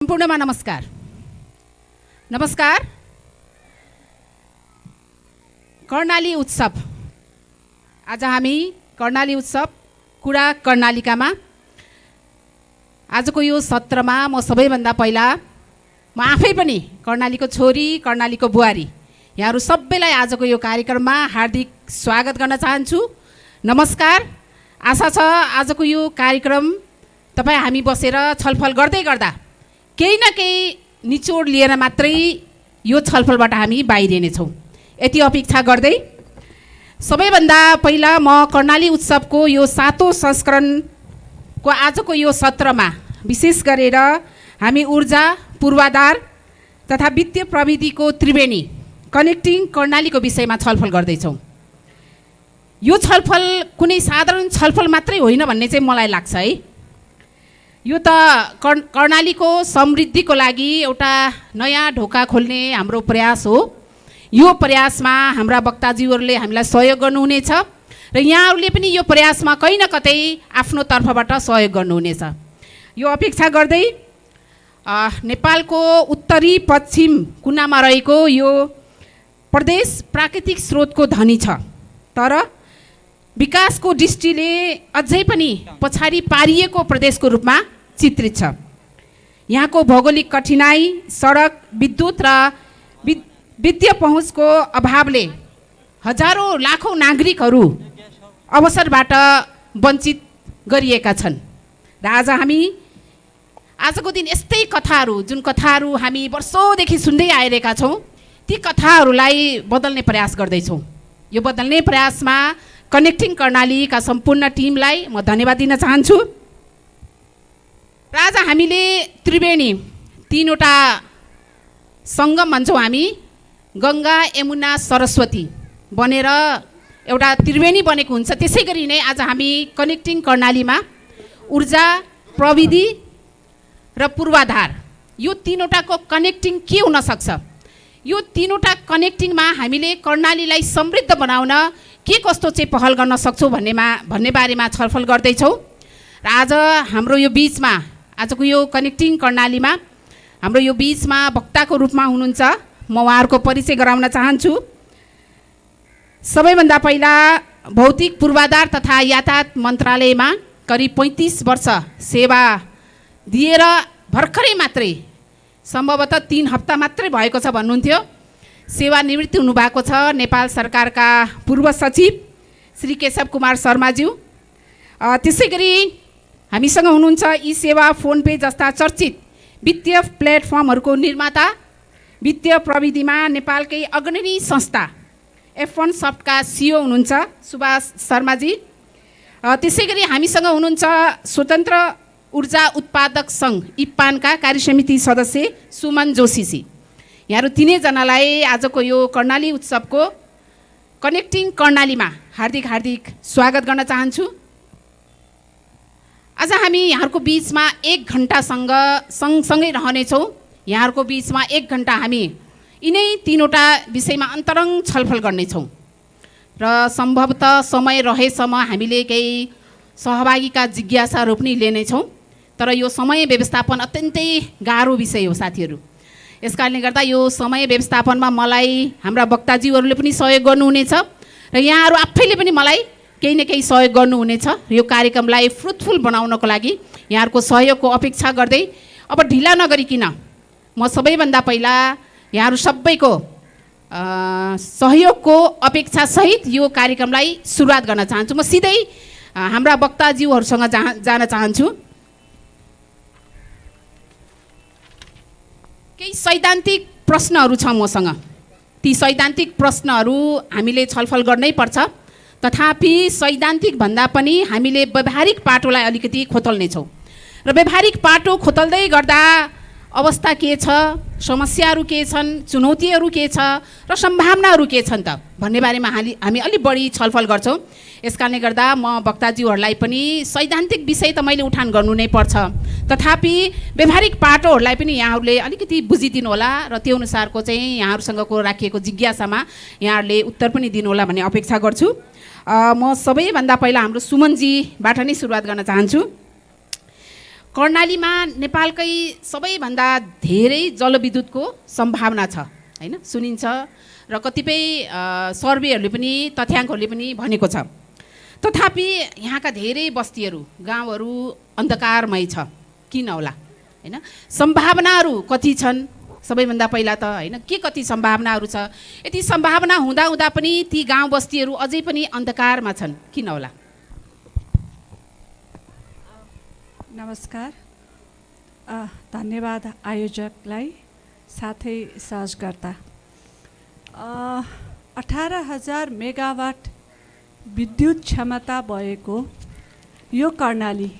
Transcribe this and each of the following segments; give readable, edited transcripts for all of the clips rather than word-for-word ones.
सम्पूर्णमा नमस्कार। नमस्कार। कर्णाली उत्सव, आज हामी कर्णाली उत्सव कुरा कर्णालिकामा आजको यो सत्रमा म सबैभन्दा पहिला म आफै पनि कर्णालीको छोरी, कर्णालीको बुहारी, यहाँहरू सबैलाई आजको यो कार्यक्रममा हार्दिक स्वागत गर्न चाहन्छु। नमस्कार। आशा छ आजको यो कार्यक्रम तपाईँ हामी बसेर छलफल गर्दै गर्दा केही न केही निचोड लिएर मात्रै यो छलफलबाट हामी बाहिरिनेछौँ, यति अपेक्षा गर्दै सबैभन्दा पहिला म कर्णाली उत्सवको यो 7औं संस्करणको आजको यो सत्रमा विशेष गरेर हामी ऊर्जा, पूर्वाधार तथा वित्तीय प्रविधिको त्रिवेणी कनेक्टिङ कर्णालीको विषयमा छलफल गर्दैछौँ। यो छलफल कुनै साधारण छलफल मात्रै होइन भन्ने चाहिँ मलाई लाग्छ है। यो त कर्णालीको समृद्धिको लागि एउटा नयाँ ढोका खोल्ने हाम्रो प्रयास हो। यो प्रयासमा हाम्रा वक्ताजीहरूले हामीलाई सहयोग गर्नुहुनेछ र यहाँहरूले पनि यो प्रयासमा कहीँ न कतै आफ्नो तर्फबाट सहयोग गर्नुहुनेछ, यो अपेक्षा गर्दै नेपालको उत्तरी पश्चिम कुनामा रहेको यो प्रदेश प्राकृतिक स्रोतको धनी छ, तर विकासको दृष्टिले अझै पनि पछाडि पारिएको प्रदेशको रूपमा चित्रित छ। यहाँको भौगोलिक कठिनाई, सडक, विद्युत र वित्तीय पहुँचको अभावले हजारौँ लाखौँ नागरिकहरू अवसरबाट वञ्चित गरिएका छन् र आज हामी आजको दिन यस्तै कथाहरू, जुन कथाहरू हामी वर्षौँदेखि सुन्दै आइरहेका छौँ, ती कथाहरूलाई बदल्ने प्रयास गर्दैछौँ। यो बदल्ने प्रयासमा कनेक्टिङ कर्णालीका सम्पूर्ण टिमलाई म धन्यवाद दिन चाहन्छु। र आज हामीले त्रिवेणी तीनवटा सङ्गम भन्छौँ हामी, गङ्गा, यमुना, सरस्वती बनेर एउटा त्रिवेणी बनेको हुन्छ। त्यसै गरी नै आज हामी कनेक्टिङ कर्णालीमा ऊर्जा, प्रविधि र पूर्वाधार, यो तीनवटाको कनेक्टिङ के हुन सक्छ, यो तीनवटा कनेक्टिङमा हामीले कर्णालीलाई समृद्ध बनाउन के कस्तो चाहिँ पहल गर्न सक्छौँ भन्ने बारेमा छलफल गर्दैछौँ। र आज हाम्रो यो बिचमा, आजको यो कनेक्टिङ कर्णालीमा हाम्रो यो बिचमा वक्ताको रूपमा हुनुहुन्छ, म उहाँहरूको परिचय गराउन चाहन्छु। सबैभन्दा पहिला भौतिक पूर्वाधार तथा यातायात मन्त्रालयमा करिब 35 वर्ष सेवा दिएर भर्खरै मात्रै, सम्भवतः 3 हप्ता मात्रै भएको छ भन्नुहुन्थ्यो, सेवानिवृत्ति हुनुभएको छ नेपाल सरकारका पूर्व सचिव श्री केशव कुमार शर्माज्यू। त्यसै गरी हामीसँग हुनुहुन्छ ई सेवा, फोन पे जस्ता चर्चित वित्तीय प्लेटफर्महरूको निर्माता, वित्तीय प्रविधिमा नेपालकै अग्रणी संस्था F1 सफ्टका CEO हुनुहुन्छ सुभाष शर्माजी। त्यसै गरी हामीसँग हुनुहुन्छ स्वतन्त्र ऊर्जा उत्पादक सङ्घ इप्पानका कार्यसमिति सदस्य सुमन जोशीजी। यहाँहरू तिनैजनालाई आजको यो कर्णाली उत्सवको कनेक्टिङ कर्णालीमा हार्दिक हार्दिक स्वागत गर्न चाहन्छु। आज हामी यहाँहरूको बिचमा 1 घन्टासँग सँगसँगै रहनेछौँ। यहाँहरूको बिचमा 1 घन्टा हामी यिनै तीनवटा विषयमा अन्तरङ्ग छलफल गर्नेछौँ र सम्भवतः समय रहेसम्म हामीले केही सहभागीका जिज्ञासाहरू पनि लिनेछौँ, तर यो समय व्यवस्थापन अत्यन्तै गाह्रो विषय हो साथीहरू। यस कारणले गर्दा यो समय व्यवस्थापनमा मलाई हाम्रा वक्ताजीहरूले पनि सहयोग गर्नुहुनेछ र यहाँहरू आफैले पनि मलाई केही न केही सहयोग गर्नुहुनेछ। यो कार्यक्रमलाई फ्रुटफुल बनाउनको लागि यहाँहरूको सहयोगको अपेक्षा गर्दै अब ढिला नगरिकन म सबैभन्दा पहिला यहाँहरू सबैको सहयोगको अपेक्षासहित यो कार्यक्रमलाई सुरुवात गर्न चाहन्छु। म सिधै हाम्रा वक्ताज्यूहरूसँग जान चाहन्छु। केही सैद्धान्तिक प्रश्नहरू छ मसँग, ती सैद्धान्तिक प्रश्नहरू हामीले छलफल गर्नै पर्छ, तथापि सैद्धान्तिक भन्दा पनि हामीले व्यावहारिक पाटोलाई अलिकति खोतल्नेछौँ र व्यावहारिक पाटो खोतल्दै गर्दा अवस्था के छ, समस्याहरू के छन्, चुनौतीहरू के छ र सम्भावनाहरू के छन् त भन्ने बारेमा हामी अलि बढी छलफल गर्छौँ। यस कारणले गर्दा म वक्ताज्यूहरूलाई पनि सैद्धान्तिक विषय त मैले उठान गर्नु नै पर्छ, तथापि व्यावहारिक पाटोहरूलाई पनि यहाँहरूले अलिकति बुझिदिनु होला र त्यो अनुसारको चाहिँ यहाँहरूसँगको राखिएको जिज्ञासामा यहाँहरूले उत्तर पनि दिनुहोला भन्ने अपेक्षा गर्छु। म सबैभन्दा पहिला हाम्रो सुमनजीबाट नै सुरुवात गर्न चाहन्छु। कर्णालीमा नेपालकै सबैभन्दा धेरै जलविद्युतको सम्भावना छ हैन, सुनिन्छ र कतिपय सर्वेहरूले पनि तथ्याङ्कहरूले पनि भनेको छ। तथापि यहाँका धेरै बस्तीहरू गाउँहरू अन्धकारमय छ, किन होला हैन? सम्भावनाहरू कति छन्? सबैभन्दा पहिला त हैन के कति सम्भावनाहरू छ? यति सम्भावना हुँदा हुँदा पनि ती गाउँ बस्तीहरू अझै पनि अन्धकारमा छन्, किन होला? नमस्कार, धन्यवाद आयोजकलाई, साथै सहजकर्ता। 18,000 मेगावाट विद्युत क्षमता भएको यो कर्णाली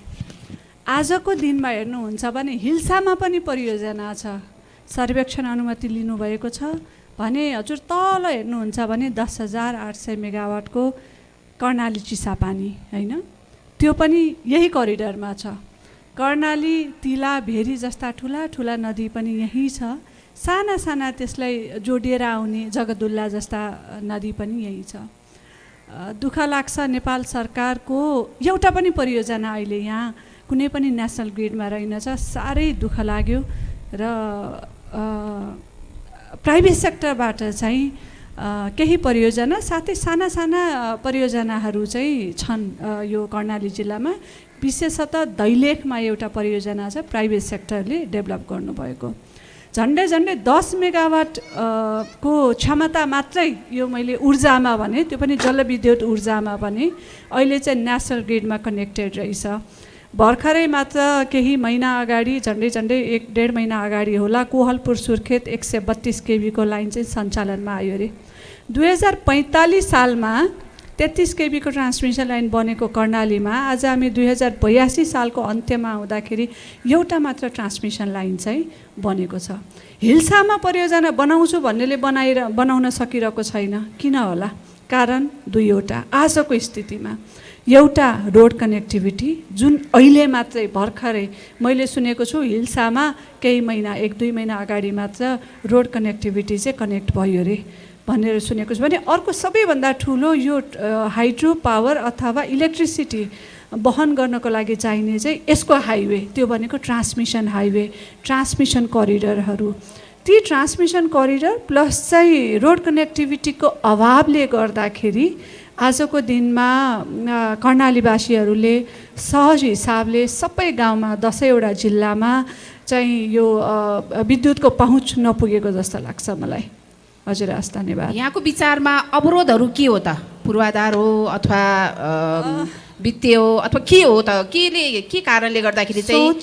आजको दिनमा हेर्नुहुन्छ भने हिल्सामा पनि परियोजना छ, सर्वेक्षण अनुमति लिनुभएको छ भने हजुर तल हेर्नुहुन्छ भने 10,800 मेगावाटको कर्णाली चिसापानी हैन, त्यो पनि यही करिडरमा छ। कर्णाली, तिला, भेरी जस्ता ठुला ठुला नदी पनि यही छ, साना साना त्यसलाई जोडिएर आउने जगदुल्ला जस्ता नदी पनि यही छ। दुःख लाग्छ नेपाल सरकारको एउटा पनि परियोजना अहिले यहाँ कुनै पनि नेसनल ग्रिडमा रहेनछ, साह्रै दुःख लाग्यो। र प्राइभेट सेक्टरबाट चाहिँ केही परियोजना, साथै साना साना परियोजनाहरू चाहिँ छन् यो कर्णाली जिल्लामा। विशेषतः दैलेखमा एउटा परियोजना छ प्राइभेट सेक्टरले डेभलप गर्नुभएको, झन्डै झन्डै 10 मेगावाट को क्षमता मात्रै यो मैले ऊर्जामा भने, त्यो पनि जलविद्युत ऊर्जामा भने अहिले चाहिँ नेसनल ग्रिडमा कनेक्टेड रहेछ। भर्खरै मात्र केही महिना अगाडि, झन्डै झन्डै 1-1.5 महिना अगाडि होला, कोहलपुर सुर्खेत 132 केबीको लाइन चाहिँ सञ्चालनमा आयो अरे। 2045 सालमा 33 केबीको ट्रान्समिसन लाइन बनेको कर्णालीमा आज हामी 2082 सालको अन्त्यमा आउँदाखेरि एउटा मात्र ट्रान्समिसन लाइन चाहिँ बनेको छ। हिल्सामा परियोजना बनाउँछु भन्नेले बनाउन सकिरहेको छैन, किन होला? कारण दुईवटा आजको स्थितिमा। एउटा रोड कनेक्टिभिटी, जुन अहिले मात्रै भर्खरै मैले सुनेको छु हिल्सामा केही महिना 1-2 महिना अगाडि मात्र रोड कनेक्टिभिटी चाहिँ कनेक्ट भयो अरे भनेर सुनेको छु। भने अर्को सबैभन्दा ठुलो यो हाइड्रो पावर अथवा इलेक्ट्रिसिटी वहन गर्नको लागि चाहिने चाहिँ यसको हाइवे, त्यो भनेको ट्रान्समिसन हाइवे, ट्रान्समिसन करिडरहरू। ती ट्रान्समिसन करिडर प्लस चाहिँ रोड कनेक्टिभिटीको अभावले गर्दाखेरि आजको दिनमा कर्णालीवासीहरूले सहज हिसाबले सबै गाउँमा 10वटा जिल्लामा चाहिँ यो विद्युतको पहुँच नपुगेको जस्तो लाग्छ मलाई। हजुर, हस्, धन्यवाद। यहाँको विचारमा अवरोधहरू के हो त? पूर्वाधार हो अथवा वित्तीय हो अथवा के हो त? के कारणले गर्दाखेरि चाहिँ?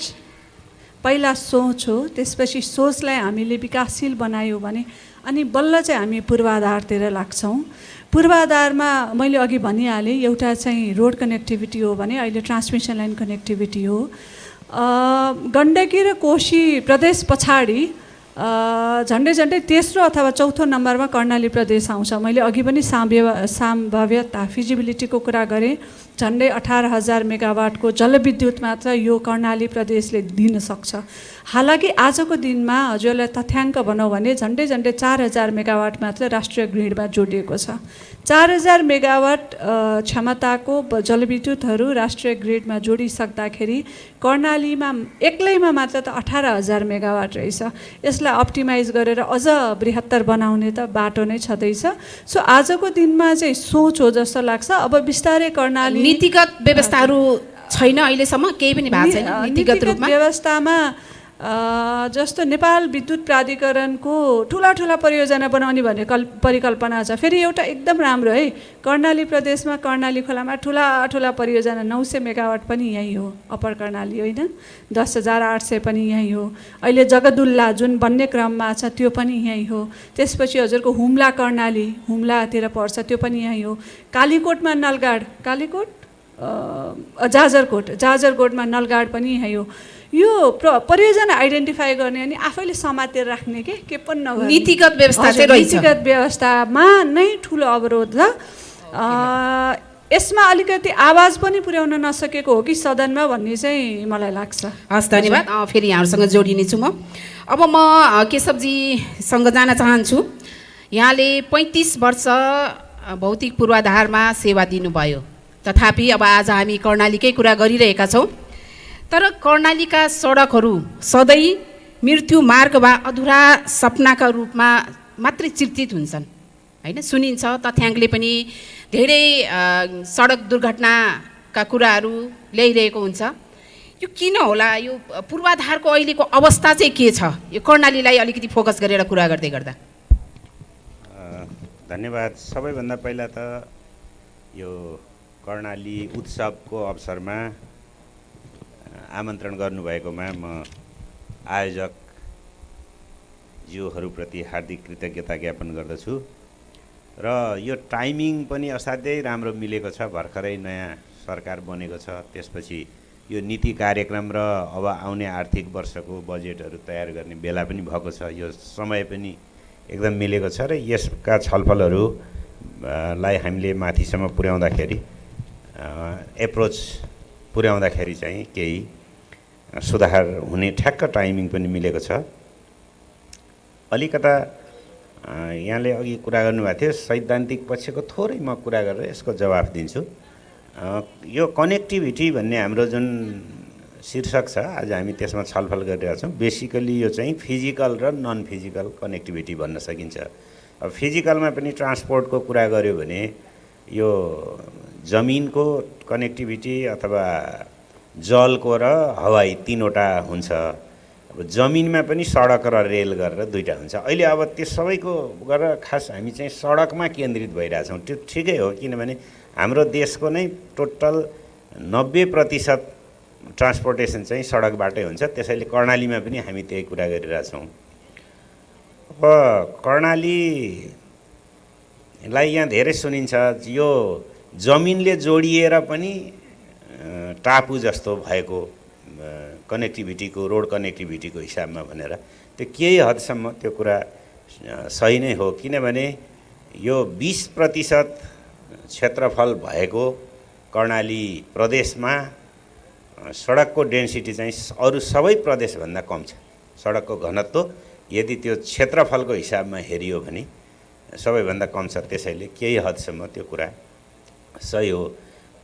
पहिला सोच हो, त्यसपछि सोचलाई हामीले विकासशील बनायौँ भने अनि बल्ल चाहिँ हामी पूर्वाधारतिर लाग्छौँ। पूर्वाधारमा मैले अघि भनिहालेँ, एउटा चाहिँ रोड कनेक्टिभिटी हो भने अहिले ट्रान्समिसन लाइन कनेक्टिभिटी हो। गण्डकी र कोशी प्रदेश पछाडि झन्डै झन्डै तेस्रो अथवा चौथो नम्बरमा कर्णाली प्रदेश आउँछ। मैले अघि पनि सम्भाव्यता फिजिबिलिटीको कुरा गरेँ। झन्डै 18,000 मेगावाटको जलविद्युत मात्र यो कर्णाली प्रदेशले दिन सक्छ। हालाकि आजको दिनमा हजुरलाई तथ्याङ्क भनौँ भने झन्डै झन्डै 4,000 मेगावाट मात्र राष्ट्रिय ग्रिडमा जोडिएको छ। 4,000 मेगावाट क्षमताको जलविद्युतहरू राष्ट्रिय ग्रिडमा जोडिसक्दाखेरि कर्णालीमा एक्लैमा मात्र त 18,000 मेगावाट रहेछ। यसलाई अप्टिमाइज गरेर अझ बृहत्तर बनाउने त बाटो नै छँदैछ। सो आजको दिनमा चाहिँ सोच हो जस्तो लाग्छ। अब बिस्तारै कर्णाली नीतिगत व्यवस्थाहरू छैन, अहिलेसम्म केही पनि भएको छैन नीतिगत रूपमा। व्यवस्थामा जस्तो नेपाल विद्युत प्राधिकरणको ठुला ठुला परियोजना बनाउने भन्ने परिकल्पना छ। फेरि एउटा एकदम राम्रो है, कर्णाली प्रदेशमा कर्णाली खोलामा ठुला ठुला परियोजना 900 मेगावाट पनि यही हो, अप्पर कर्णाली होइन, 10,800 पनि यही हो। अहिले जगदुल्ला जुन बन्ने क्रममा छ त्यो पनि यही हो। त्यसपछि हजुरको हुम्ला कर्णाली, हुम्लातिर पर्छ, त्यो पनि यही हो। कालीकोटमा नलगाड, जाजरकोटमा नलगाड पनि यही हो। यो परियोजना आइडेन्टिफाई गर्ने अनि आफैले समातेर राख्ने के पनि नगर्ने नीतिगत व्यवस्था चाहिँ रहेछ। नीतिगत व्यवस्थामा नै ठुलो अवरोध छ। यसमा अलिकति आवाज पनि पुर्याउन नसकेको हो कि सदनमा भन्ने चाहिँ मलाई लाग्छ। हस्, धन्यवाद। फेरि यहाँहरूसँग जोडिनेछु म। अब म केशवजीसँग जान चाहन्छु। यहाँले 35 वर्ष भौतिक पूर्वाधारमा सेवा दिनुभयो, तथापि अब आज हामी कर्णालीकै कुरा गरिरहेका छौँ। तर कर्णालीका सडकहरू सधैँ मृत्यु मार्ग वा अधुरा सपनाका रूपमा मात्रै चिर्तित हुन्छन् होइन, सुनिन्छ। तथ्याङ्कले पनि धेरै सडक दुर्घटनाका कुराहरू ल्याइरहेको हुन्छ। यो किन होला? यो पूर्वाधारको अहिलेको अवस्था चाहिँ के छ? यो कर्णालीलाई अलिकति फोकस गरेर कुरा गर्दै गर्दा। धन्यवाद। सबैभन्दा पहिला त यो कर्णाली उत्सवको अवसरमा आमन्त्रण गर्नुभएकोमा म आयोजक ज्यूहरूप्रति हार्दिक कृतज्ञता ज्ञापन गर्दछु। र यो टाइमिङ पनि असाध्यै राम्रो मिलेको छ। भर्खरै नयाँ सरकार बनेको छ, त्यसपछि यो नीति कार्यक्रम र अब आउने आर्थिक वर्षको बजेटहरू तयार गर्ने बेला पनि भएको छ। यो समय पनि एकदम मिलेको छ र यसका छलफलहरू लाई हामीले माथिसम्म पुर्याउँदाखेरि एप्रोच पुर्याउँदाखेरि चाहिँ केही सुधार हुने ठ्याक्क टाइमिङ पनि मिलेको छ। अलिकता यहाँले अघि कुरा गर्नुभएको थियो, सैद्धान्तिक पक्षको थोरै म कुरा गरेर यसको जवाफ दिन्छु। यो कनेक्टिभिटी भन्ने हाम्रो जुन शीर्षक छ, आज हामी त्यसमा छलफल गरिरहेका छौँ। बेसिकली यो चाहिँ फिजिकल र नन फिजिकल कनेक्टिभिटी भन्न सकिन्छ। अब फिजिकलमा पनि ट्रान्सपोर्टको कुरा गर्यो भने यो जमिनको कनेक्टिभिटी अथवा जलको र हवाई तीनवटा हुन्छ। अब जमिनमा पनि सडक र रेल गरेर दुईवटा हुन्छ। अहिले अब त्यो सबैको गरेर खास हामी चाहिँ सडकमा केन्द्रित भइरहेछौँ। त्यो ठिकै हो, किनभने हाम्रो देशको नै टोटल 90% ट्रान्सपोर्टेसन चाहिँ सडकबाटै हुन्छ। त्यसैले कर्णालीमा पनि हामी त्यही कुरा गरिरहेछौँ। अब कर्णालीलाई यहाँ धेरै सुनिन्छ, यो जमिनले जोडिएर पनि टापु जस्तो भएको कनेक्टिभिटीको, रोड कनेक्टिभिटीको हिसाबमा भनेर, त्यो केही हदसम्म त्यो कुरा सही नै हो। किनभने यो 20% क्षेत्रफल भएको कर्णाली प्रदेशमा सडकको डेन्सिटी चाहिँ अरू सबै प्रदेशभन्दा कम छ। सडकको घनत्व यदि त्यो क्षेत्रफलको हिसाबमा हेरियो भने सबैभन्दा कम छ। त्यसैले केही हदसम्म त्यो कुरा सही हो।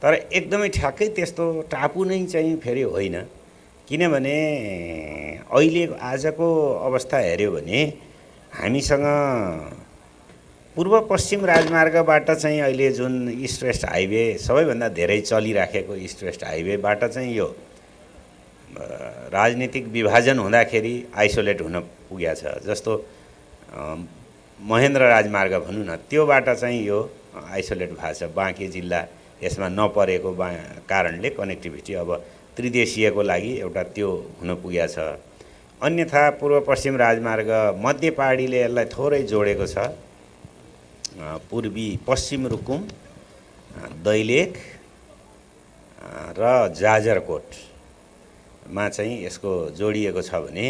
तर एकदमै ठ्याक्कै त्यस्तो टापु नै चाहिँ फेरि होइन। किनभने अहिले आजको अवस्था हेऱ्यो भने हामीसँग पूर्व पश्चिम राजमार्गबाट चाहिँ अहिले जुन इस्ट वेस्ट हाइवे सबैभन्दा धेरै चलिराखेको इस्ट वेस्ट हाइवेबाट चाहिँ यो राजनीतिक विभाजन हुँदाखेरि आइसोलेट हुन पुगेको छ। जस्तो महेन्द्र राजमार्ग भनौँ न, त्योबाट चाहिँ यो आइसोलेट भएको छ। बाँकी जिल्ला यसमा नपरेको कारणले कनेक्टिभिटी अब त्रिदेशीयको लागि एउटा त्यो हुन पुगेको छ। अन्यथा पूर्व पश्चिम राजमार्ग मध्य पहाडीले यसलाई थोरै जोडेको छ। पूर्वी पश्चिम रुकुम, दैलेख र जाजरकोटमा चाहिँ यसको जोडिएको छ भने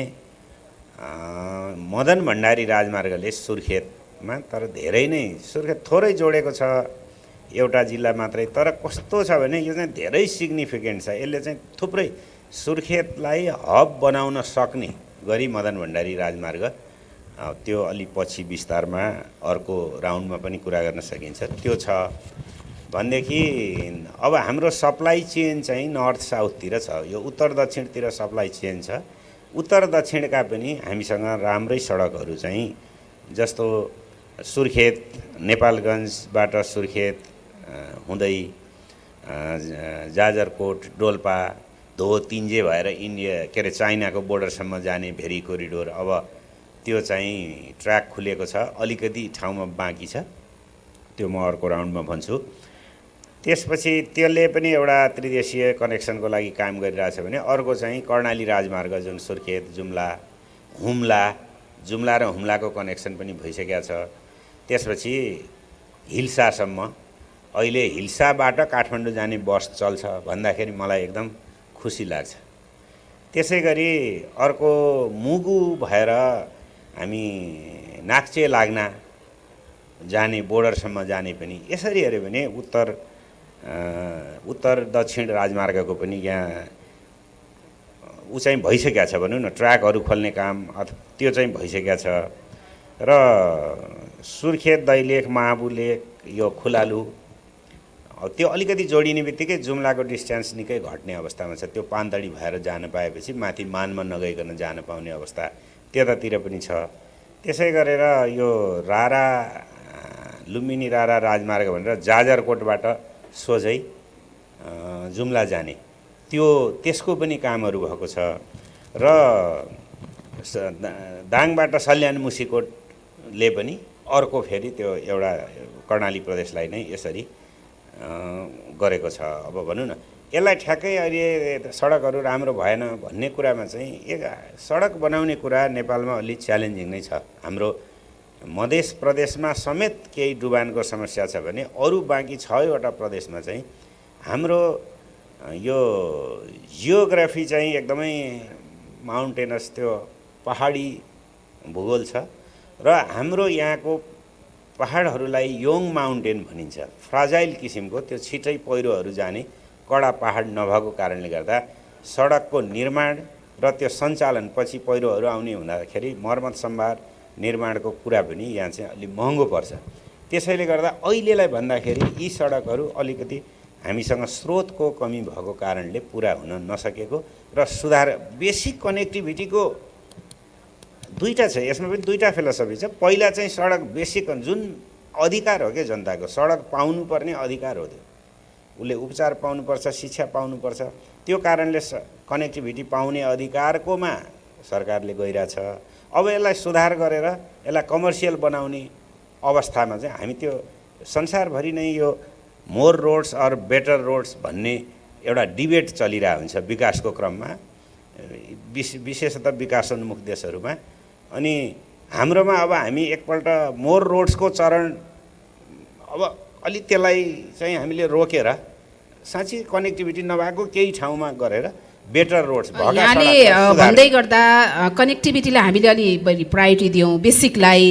मदन भण्डारी राजमार्गले सुर्खेतमा, तर धेरै नै सुर्खेत थोरै जोडेको छ, एउटा जिल्ला मात्रै। तर कस्तो छ भने यो चाहिँ धेरै सिग्निफिकेन्ट छ। यसले चाहिँ थुप्रै सुर्खेतलाई हब बनाउन सक्ने गरी मदन भण्डारी राजमार्ग, त्यो अलि पछि विस्तारमा अर्को राउन्डमा पनि कुरा गर्न सकिन्छ, त्यो छ भनेदेखि अब हाम्रो सप्लाई चेन चाहिँ नर्थ साउथतिर छ। यो उत्तर दक्षिणतिर सप्लाई चेन छ। उत्तर दक्षिणका पनि हामीसँग राम्रै सडकहरू चाहिँ, जस्तो सुर्खेत, नेपालगञ्जबाट सुर्खेत हुँदै जाजरकोट, डोल्पा, धो, तिन्जे भएर इन्डिया के अरे चाइनाको बोर्डरसम्म जाने भेरी कोरिडोर, अब त्यो चाहिँ ट्र्याक खुलेको छ। अलिकति ठाउँमा बाँकी छ, त्यो म अर्को राउन्डमा भन्छु। त्यसपछि त्यसले पनि एउटा त्रिदेशीय कनेक्सनको लागि काम गरिरहेछ भने अर्को चाहिँ कर्णाली राजमार्ग जुन सुर्खेत, जुम्ला, हुम्ला, जुम्ला र हुम्लाको कनेक्सन पनि भइसकेको छ। त्यसपछि हिल्सासम्म, अहिले हिल्साबाट काठमाडौँ जाने बस चल्छ भन्दाखेरि मलाई एकदम खुसी लाग्छ। त्यसै गरी अर्को मुगु भएर हामी नाक्चे लाग्ना जाने, बोर्डरसम्म जाने पनि यसरी हेऱ्यो भने उत्तर दक्षिण राजमार्गको पनि यहाँ ऊ चाहिँ भइसकेको छ भनौँ न, ट्र्याकहरू खोल्ने काम त्यो चाहिँ भइसकेको छ। र सुर्खेत, दैलेख, महाबुलेख, यो खुलालु, त्यो अलिकति जोडिने बित्तिकै जुम्लाको डिस्टेन्स निकै घट्ने अवस्थामा छ। त्यो पानतडी भएर जान पाएपछि माथि मानमा नगइकन जान पाउने अवस्था त्यतातिर पनि छ। त्यसै गरेर यो रारा लुम्बिनी रारा राजमार्ग भनेर जाजरकोटबाट सोझै जुम्ला जाने त्यसको पनि कामहरू भएको छ। र दाङबाट सल्यान मुसिकोटले पनि अर्को फेरि त्यो एउटा कर्णाली प्रदेशलाई नै यसरी गरेको छ। अब भनौँ न यसलाई ठ्याक्कै अहिले सडकहरू राम्रो भएन भन्ने कुरामा चाहिँ सडक बनाउने कुरा नेपालमा अलि च्यालेन्जिङ नै छ। हाम्रो मधेस प्रदेशमा समेत केही डुबानको समस्या छ भने अरू बाँकी 6वटा प्रदेशमा चाहिँ हाम्रो यो जियोग्राफी चाहिँ एकदमै माउन्टेनस त्यो पहाडी भूगोल छ र हाम्रो यहाँको पहाडहरूलाई योङ माउन्टेन भनिन्छ। फ्राजाइल किसिमको त्यो छिटै पहिरोहरू जाने कडा पहाड नभएको कारणले गर्दा सडकको निर्माण र त्यो सञ्चालन पछि पहिरोहरू आउने हुँदाखेरि मर्मत सम्भार निर्माणको कुरा पनि यहाँ चाहिँ अलि महँगो पर्छ। त्यसैले गर्दा अहिलेलाई भन्दाखेरि यी सडकहरू अलिकति हामीसँग स्रोतको कमी भएको कारणले पुरा हुन नसकेको र सुधार बेसिक कनेक्टिभिटीको दुईटा छ। यसमा पनि दुईटा फिलोसफी छ। पहिला चाहिँ सडक बेसिक जुन अधिकार हो क्या जनताको, सडक पाउनुपर्ने अधिकार हो। त्यो उसले उपचार पाउनुपर्छ, शिक्षा पाउनुपर्छ। त्यो कारणले कनेक्टिभिटी पाउने अधिकारकोमा सरकारले गइरहेछ। अब यसलाई सुधार गरेर यसलाई कमर्सियल बनाउने अवस्थामा चाहिँ हामी त्यो संसारभरि नै यो more roads or better roads भन्ने एउटा डिबेट चलिरहेको हुन्छ विकासको क्रममा, विशेषतः विकासोन्मुख देशहरूमा। अनि हाम्रोमा अब हामी एकपल्ट मोर रोड्सको चरण अब अलि त्यसलाई चाहिँ हामीले रोकेर साँच्चै कनेक्टिभिटी नभएको केही ठाउँमा गरेर बेटर रोड्स यहाँले भन्दै गर्दा कनेक्टिभिटीलाई हामीले अलि बढी प्रायोरिटी दियौँ बेसिकलाई।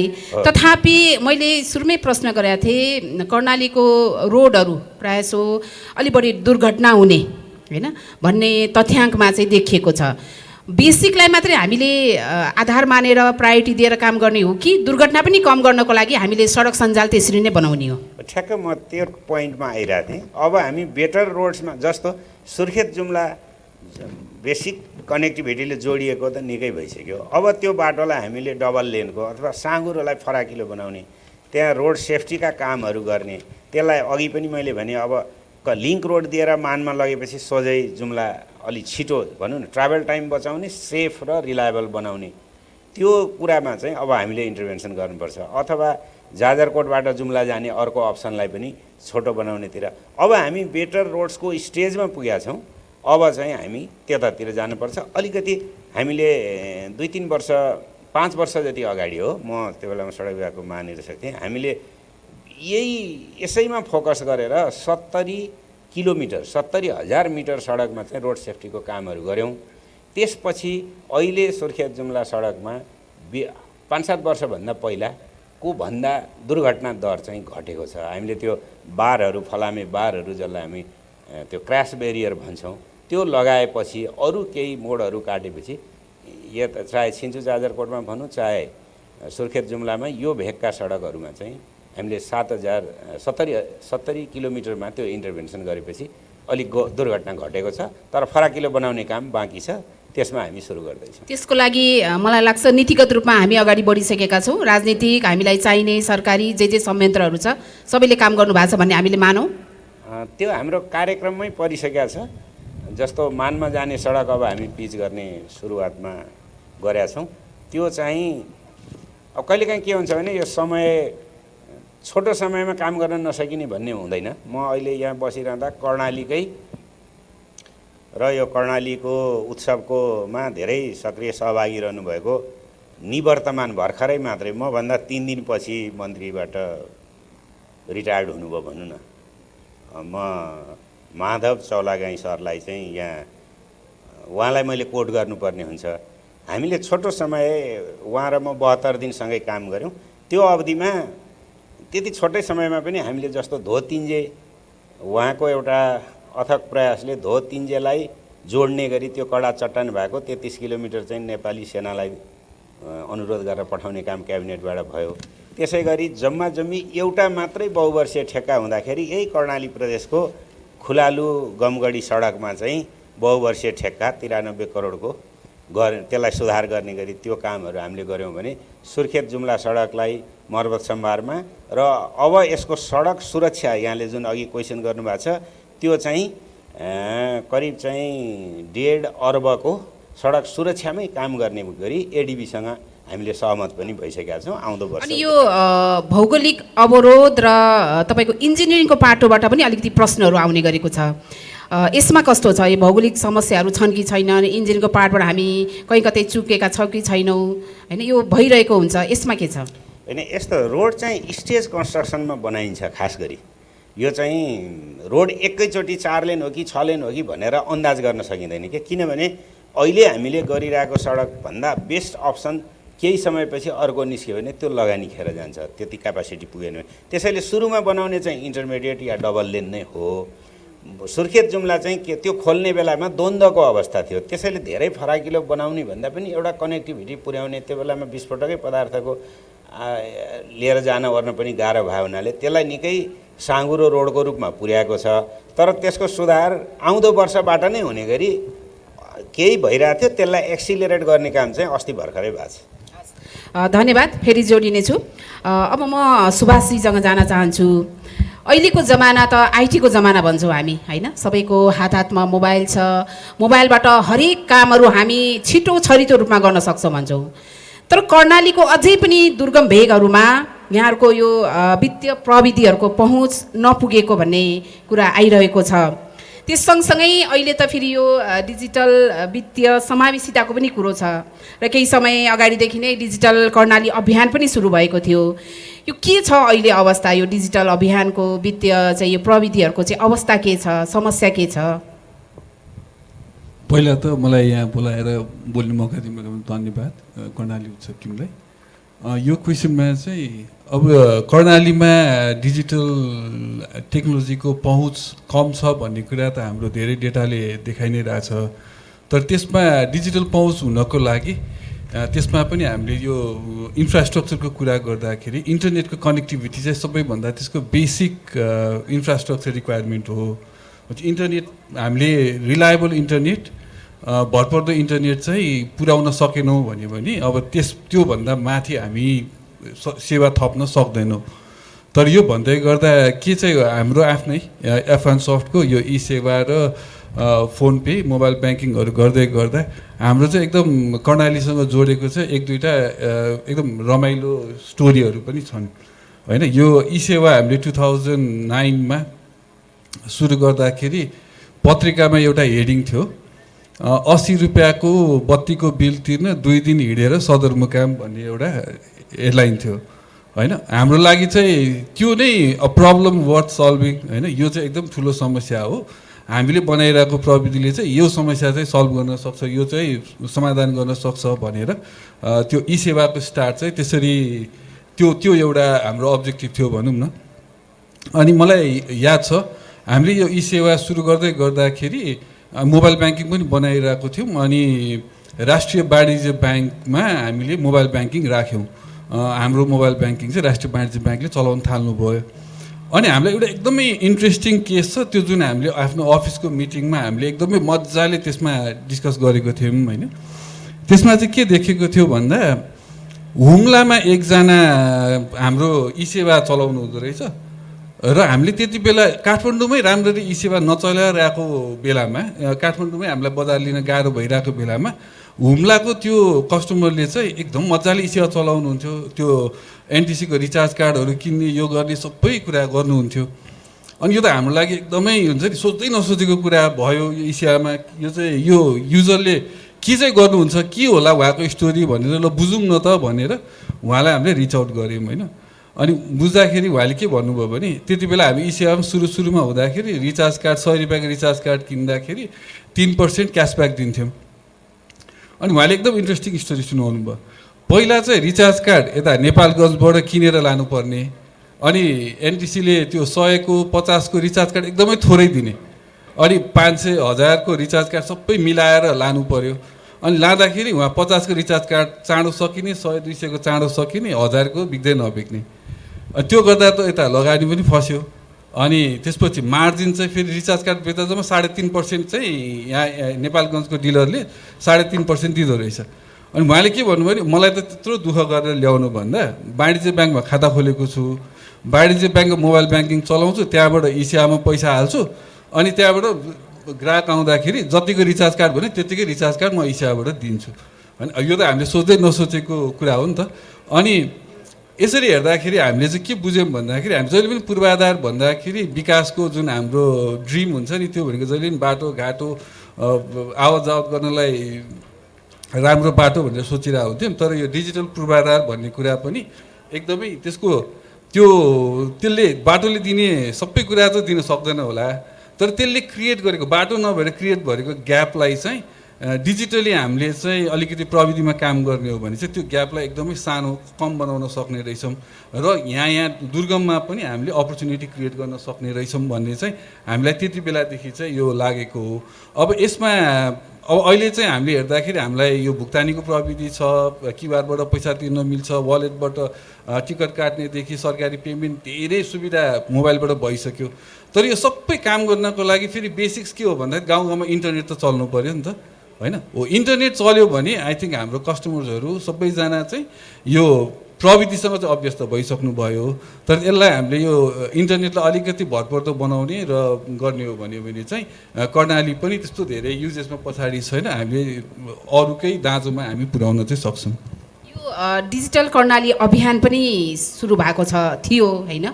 तथापि मैले सुरुमै प्रश्न गरेका थिएँ कर्णालीको रोडहरू प्रायःसो अलि बढी दुर्घटना हुने होइन भन्ने तथ्याङ्कमा चाहिँ देखिएको छ। बेसिकलाई मात्रै हामीले आधार मानेर प्रायोरिटी दिएर काम गर्ने हो कि दुर्घटना पनि कम गर्नको लागि हामीले सडक सञ्जाल त्यसरी नै बनाउने हो? ठ्याक्क म त्यो पोइन्टमा आइरहेको थिएँ। अब हामी बेटर रोड्समा जस्तो सुर्खेत जुम्ला बेसिक कनेक्टिभिटीले जोडिएको त निकै भइसक्यो। अब त्यो बाटोलाई हामीले डबल लेनको अथवा साँगुरोलाई फराकिलो बनाउने, त्यहाँ रोड सेफ्टीका कामहरू गर्ने, त्यसलाई अघि पनि मैले भने अब लिङ्क रोड दिएर मानमा लगेपछि सोझै जुम्ला अलि छिटो भनौँ न ट्राभल टाइम बचाउने, सेफ र रिलायबल बनाउने, त्यो कुरामा चाहिँ अब हामीले इन्टरभेन्सन गर्नुपर्छ। अथवा जाजरकोटबाट जुम्ला जाने अर्को अप्सनलाई पनि छोटो बनाउनेतिर अब हामी बेटर रोड्सको स्टेजमा पुगेका छौँ। अब चाहिँ हामी त्यतातिर जानुपर्छ। अलिकति हामीले 2-3 वर्ष 5 वर्ष जति अगाडि हो, म त्यो बेलामा सडक विभागको महानिर्देशक थिएँ, हामीले यसैमा फोकस गरेर 70 किलोमिटर 70,000 मिटर सडकमा चाहिँ रोड सेफ्टीको कामहरू गऱ्यौँ। त्यसपछि अहिले सुर्खेत जुम्ला सडकमा 5-7 वर्षभन्दा पहिलाको भन्दा दुर्घटना दर चाहिँ घटेको छ। हामीले त्यो बारहरू, फलामे बारहरू जसलाई हामी त्यो क्रास बेरियर भन्छौँ, त्यो लगाएपछि अरू केही मोडहरू काटेपछि चाहे छिन्चु जाजरकोटमा भनौँ चाहे सुर्खेत जुम्लामा यो भेगका सडकहरूमा चाहिँ हामीले 70 किलोमिटरमा त्यो इन्टरभेन्सन गरेपछि अलिक दुर्घटना घटेको छ। तर फराकिलो बनाउने काम बाँकी छ, त्यसमा हामी सुरु गर्दैछौँ। त्यसको लागि मलाई लाग्छ नीतिगत रूपमा हामी अगाडि बढिसकेका छौँ। राजनीतिक हामीलाई चाहिने सरकारी जे संयन्त्रहरू छ सबैले काम गर्नुभएको छ भन्ने हामीले मानौँ। त्यो हाम्रो कार्यक्रममै परिसकेका छ। जस्तो मानमा जाने सडक अब हामी पिच गर्ने सुरुवातमा गरेका छौँ। त्यो चाहिँ अब कहिलेकाहीँ के हुन्छ भने यो समय छोटो समयमा काम गर्न नसकिने भन्ने हुँदैन। म अहिले यहाँ बसिरहँदा कर्णालीकै र यो कर्णालीको उत्सवकोमा धेरै सक्रिय सहभागी रहनुभएको निवर्तमान भर्खरै मात्रै मभन्दा 3 दिनपछि मन्त्रीबाट रिटायर्ड हुनुभयो भनौँ न, म माधव चौलागाई सरलाई चाहिँ यहाँ उहाँलाई मैले कोट गर्नुपर्ने हुन्छ। हामीले छोटो समय उहाँ र म 72 दिनसँगै काम गऱ्यौँ। त्यो अवधिमा त्यति छोटै समयमा पनि हामीले जस्तो धोतिन्जे उहाँको एउटा अथक प्रयासले धोतिन्जेलाई जोड्ने गरी त्यो कडा चट्टान भएको 33 किलोमिटर चाहिँ नेपाली सेनालाई अनुरोध गरेर पठाउने काम क्याबिनेटबाट भयो। त्यसै गरी जम्मा जम्मी एउटा मात्रै बहुवर्षीय ठेक्का हुँदाखेरि यही कर्णाली प्रदेशको खुलालु गमगढी सडकमा चाहिँ बहुवर्षीय ठेक्का 93 करोडको त्यसलाई सुधार गर्ने गरी त्यो कामहरू हामीले गऱ्यौँ भने सुर्खेत जुम्ला सडकलाई मर्मत सम्भारमा र अब यसको सडक सुरक्षा यहाँले जुन अघि क्वेसन गर्नुभएको छ त्यो चाहिँ करिब चाहिँ 1.5 अर्बको सडक सुरक्षामै काम गर्ने गरी एडिबीसँग हामीले सहमत पनि भइसकेका छौँ आउँदो वर्ष। अनि यो भौगोलिक अवरोध र तपाईँको इन्जिनियरिङको पाटोबाट पनि अलिकति प्रश्नहरू आउने गरेको छ, यसमा कस्तो छ? यो भौगोलिक समस्याहरू छन् कि छैनन्? इन्जिनियरिङको पार्टबाट हामी कहीँ कतै चुकेका छौँ कि छैनौँ होइन, यो भइरहेको हुन्छ, यसमा के छ? होइन, यस्तो रोड चाहिँ स्टेज कन्स्ट्रक्सनमा बनाइन्छ। खास गरी यो चाहिँ रोड एकैचोटि 4 लेन हो कि 6 लेन हो कि भनेर अन्दाज गर्न सकिँदैन के, किनभने अहिले हामीले गरिरहेको सडकभन्दा बेस्ट अप्सन केही समयपछि अर्को निस्क्यो भने त्यो लगानी खेर जान्छ, त्यति क्यापासिटी पुगेन भने। त्यसैले सुरुमा बनाउने चाहिँ इन्टरमिडिएट या डबल लेन नै हो। सुर्खेत जुम्ला चाहिँ के त्यो खोल्ने बेलामा द्वन्द्वको अवस्था थियो, त्यसैले धेरै फराकिलो बनाउने भन्दा पनि एउटा कनेक्टिभिटी पुर्याउने, त्यो बेलामा विस्फोटकै पदार्थको लिएर जान ओर्न पनि गाह्रो भयो हुनाले त्यसलाई निकै साँघुरो रोडको रूपमा पुर्याएको छ। तर त्यसको सुधार आउँदो वर्षबाट नै हुने गरी केही भइरहेको थियो, त्यसलाई एक्सिलरेट गर्ने काम चाहिँ अस्ति भर्खरै भएको छ। धन्यवाद, फेरि जोडिनेछु। अब म सुभाषजीसँग जान चाहन्छु। अहिलेको जमाना त आइटीको जमाना भन्छौँ हामी होइन, सबैको हात हातमा मोबाइल छ, मोबाइलबाट हरेक कामहरू हामी छिटो छरितो रूपमा गर्न सक्छौँ भन्छौँ। तर कर्णालीको अझै पनि दुर्गम भेगहरूमा यहाँहरूको यो वित्तीय प्रविधिहरूको पहुँच नपुगेको भन्ने कुरा आइरहेको छ। त्यस सँगसँगै अहिले त फेरि यो डिजिटल वित्तीय समावेशिताको पनि कुरो छ र केही समय अगाडिदेखि नै डिजिटल कर्णाली अभियान पनि सुरु भएको थियो। यो के छ अहिले अवस्था? यो डिजिटल अभियानको वित्तीय चाहिँ यो प्रविधिहरूको चाहिँ अवस्था के छ, समस्या के छ? पहिला त मलाई यहाँ बोलाएर बोल्ने मौका दिनुभएकोमा धन्यवाद कर्णाली उत्सव टिमलाई। यो क्वेसनमा चाहिँ अब कर्णालीमा डिजिटल टेक्नोलोजीको पहुँच कम छ भन्ने कुरा त हाम्रो धेरै डेटाले देखाइ नै रहेछ। तर त्यसमा डिजिटल पहुँच हुनको लागि त्यसमा पनि हामीले यो इन्फ्रास्ट्रक्चरको कुरा गर्दाखेरि इन्टरनेटको कनेक्टिभिटी चाहिँ सबैभन्दा त्यसको बेसिक इन्फ्रास्ट्रक्चर रिक्वायरमेन्ट हो। इन्टरनेट हामीले रिलायबल इन्टरनेट भरपर्दो इन्टरनेट चाहिँ पुर्याउन सकेनौँ भन्यो भने अब त्योभन्दा माथि हामी सेवा थप्न सक्दैनौँ। तर यो भन्दै गर्दा के चाहिँ हाम्रो आफ्नै F1 सफ्टको यो ई सेवा र फोन पे मोबाइल ब्याङ्किङहरू गर्दै गर्दा हाम्रो चाहिँ एकदम कर्णालीसँग जोडेको चाहिँ एक दुईवटा एकदम रमाइलो स्टोरीहरू पनि छन् होइन। यो ई सेवा हामीले 2009मा सुरु गर्दाखेरि पत्रिकामा एउटा हेडिङ थियो, 80 रुपियाँको बत्तीको बिल तिर्न 2 दिन हिँडेर सदरमुकाम भन्ने एउटा हेडलाइन थियो होइन। हाम्रो लागि चाहिँ त्यो नै अ प्रब्लम वर्थ सल्भिङ होइन। यो चाहिँ एकदम ठुलो समस्या हो, हामीले बनाइरहेको प्रविधिले चाहिँ यो समस्या चाहिँ सल्भ गर्न सक्छ, यो चाहिँ समाधान गर्न सक्छ भनेर त्यो ई सेवाको स्टार्ट चाहिँ त्यसरी त्यो एउटा हाम्रो अब्जेक्टिभ थियो भनौँ न। अनि मलाई याद छ हामीले यो ई सेवा सुरु गर्दै गर्दाखेरि मोबाइल ब्याङ्किङ पनि बनाइरहेको थियौँ। अनि राष्ट्रिय वाणिज्य ब्याङ्कमा हामीले मोबाइल ब्याङ्किङ राख्यौँ। हाम्रो मोबाइल ब्याङ्किङ चाहिँ राष्ट्रिय वाणिज्य ब्याङ्कले चलाउन थाल्नुभयो। अनि हामीलाई एउटा एकदमै इन्ट्रेस्टिङ केस छ, त्यो जुन हामीले आफ्नो अफिसको मिटिङमा हामीले एकदमै मजाले त्यसमा डिस्कस गरेको थियौँ होइन। त्यसमा चाहिँ के देखेको थियो भन्दा हुम्लामा एकजना हाम्रो ई सेवा चलाउनु हुँदो रहेछ र हामीले त्यति बेला काठमाडौँमै राम्ररी ई सेवा नचलाइरहेको बेलामा, काठमाडौँमै हामीलाई बजार लिन गाह्रो भइरहेको बेलामा हुम्लाको त्यो कस्टमरले चाहिँ एकदम मजाले ई सेवा चलाउनुहुन्थ्यो। त्यो एनटिसीको रिचार्ज कार्डहरू किन्ने यो गर्ने सबै कुरा गर्नुहुन्थ्यो। अनि यो त हाम्रो लागि एकदमै हुन्छ नि सोच्दै नसोचेको कुरा भयो। यो ई सेवामा यो चाहिँ यो युजरले के चाहिँ गर्नुहुन्छ, के होला उहाँको स्टोरी भनेर ल बुझौँ न त भनेर उहाँलाई हामीले रिच आउट गऱ्यौँ होइन। अनि बुझ्दाखेरि उहाँले के भन्नुभयो भने त्यति बेला हामी ई सेवामा सुरुमा हुँदाखेरि रिचार्ज कार्ड 100 रुपियाँको रिचार्ज कार्ड किन्दाखेरि 3% क्यासब्याक दिन्थ्यौँ। अनि उहाँले एकदम इन्ट्रेस्टिङ स्टोरी सुनाउनु भयो। पहिला चाहिँ रिचार्ज कार्ड यता नेपालगञ्जबाट किनेर लानुपर्ने, अनि एनटिसीले त्यो 100 को 50 को रिचार्ज कार्ड एकदमै थोरै दिने, अनि 500 1000 को रिचार्ज कार्ड सबै मिलाएर लानु पर्यो। अनि लाँदाखेरि उहाँ 50 को रिचार्ज कार्ड चाँडो सकिने, 100-200 को चाँडो सकिने, 1000 को बिक्दै नबिक्ने। त्यो गर्दा त यता लगानी पनि फस्यो। अनि त्यसपछि मार्जिन चाहिँ फेरि रिचार्ज कार्ड बेच्दा जम्मा 3.5% चाहिँ यहाँ नेपालगञ्जको डिलरले 3.5% दिँदो रहेछ। अनि उहाँले के भन्नुभयो भने मलाई त त्यत्रो दुःख गरेर ल्याउनु भन्दा वाणिज्य ब्याङ्कमा खाता खोलेको छु, वाणिज्य ब्याङ्कको मोबाइल ब्याङ्किङ चलाउँछु, त्यहाँबाट इसिआमा पैसा हाल्छु, अनि त्यहाँबाट ग्राहक आउँदाखेरि जतिको रिचार्ज कार्ड भने त्यतिकै रिचार्ज कार्ड म इसिआबाट दिन्छु। अनि यो त हामीले सोच्दै नसोचेको कुरा हो नि त। अनि यसरी हेर्दाखेरि हामीले चाहिँ के बुझ्यौँ भन्दाखेरि हामी जहिले पनि पूर्वाधार भन्दाखेरि विकासको जुन हाम्रो ड्रिम हुन्छ नि त्यो भनेको जहिले पनि बाटोघाटो आवत जावत गर्नलाई राम्रो बाटो भनेर सोचिरहेको हुन्थ्यौँ। तर यो डिजिटल पूर्वाधार भन्ने कुरा पनि एकदमै त्यसले बाटोले दिने सबै कुरा चाहिँ दिन सक्दैन होला, तर त्यसले क्रिएट गरेको बाटो नभएर क्रिएट गरेको ग्यापलाई चाहिँ डिजिटली हामीले चाहिँ अलिकति प्रविधिमा काम गर्ने हो भने चाहिँ त्यो ग्यापलाई एकदमै सानो कम बनाउन सक्ने रहेछौँ र यहाँ दुर्गममा पनि हामीले अपर्च्युनिटी क्रिएट गर्न सक्ने रहेछौँ भन्ने चाहिँ हामीलाई त्यति बेलादेखि चाहिँ यो लागेको हो। अब यसमा अहिले चाहिँ हामीले हेर्दाखेरि हामीलाई यो भुक्तानीको प्रविधि छ, क्युआरबाट पैसा तिर्न मिल्छ, वालेटबाट टिकट काट्नेदेखि सरकारी पेमेन्ट धेरै सुविधा मोबाइलबाट भइसक्यो। तर यो सबै काम गर्नको लागि फेरि बेसिक्स के हो भन्दाखेरि गाउँ गाउँमा इन्टरनेट त चल्नु पऱ्यो नि त, होइन हो। इन्टरनेट चल्यो भने आई थिङ्क हाम्रो कस्टमर्सहरू सबैजना चाहिँ यो प्रविधिसँग चाहिँ अभ्यस्त भइसक्नु भयो। तर यसलाई हामीले यो इन्टरनेटलाई अलिकति भरपर्दो बनाउने र गर्ने हो भने चाहिँ कर्णाली पनि त्यस्तो धेरै युजेसमा पछाडि छैन, हामीले अरूकै दाँजोमा हामी पुर्याउन चाहिँ सक्छौँ। यो डिजिटल कर्णाली अभियान पनि सुरु भएको थियो होइन,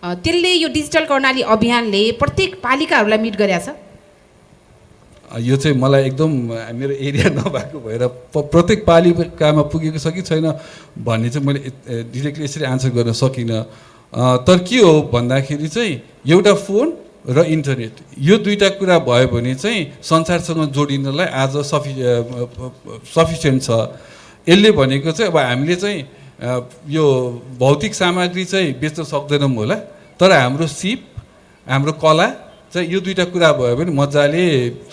त्यसले यो डिजिटल कर्णाली अभियानले प्रत्येक पालिकाहरूलाई मिट गरेछ? यो चाहिँ मलाई एकदम मेरो एरिया नभएको भएर प्रत्येक पालिकामा पुगेको छ कि छैन भन्ने चाहिँ मैले डिरेक्टली यसरी आन्सर गर्न सकिनँ। तर के हो भन्दाखेरि चाहिँ एउटा फोन र इन्टरनेट यो दुईवटा कुरा भयो भने चाहिँ संसारसँग जोडिनलाई आज सफिसियन्ट छ। यसले भनेको चाहिँ अब हामीले चाहिँ यो भौतिक सामग्री चाहिँ बेच्न सक्दैनौँ होला, तर हाम्रो सिप हाम्रो कला चाहिँ यो दुईवटा कुरा भयो भने मजाले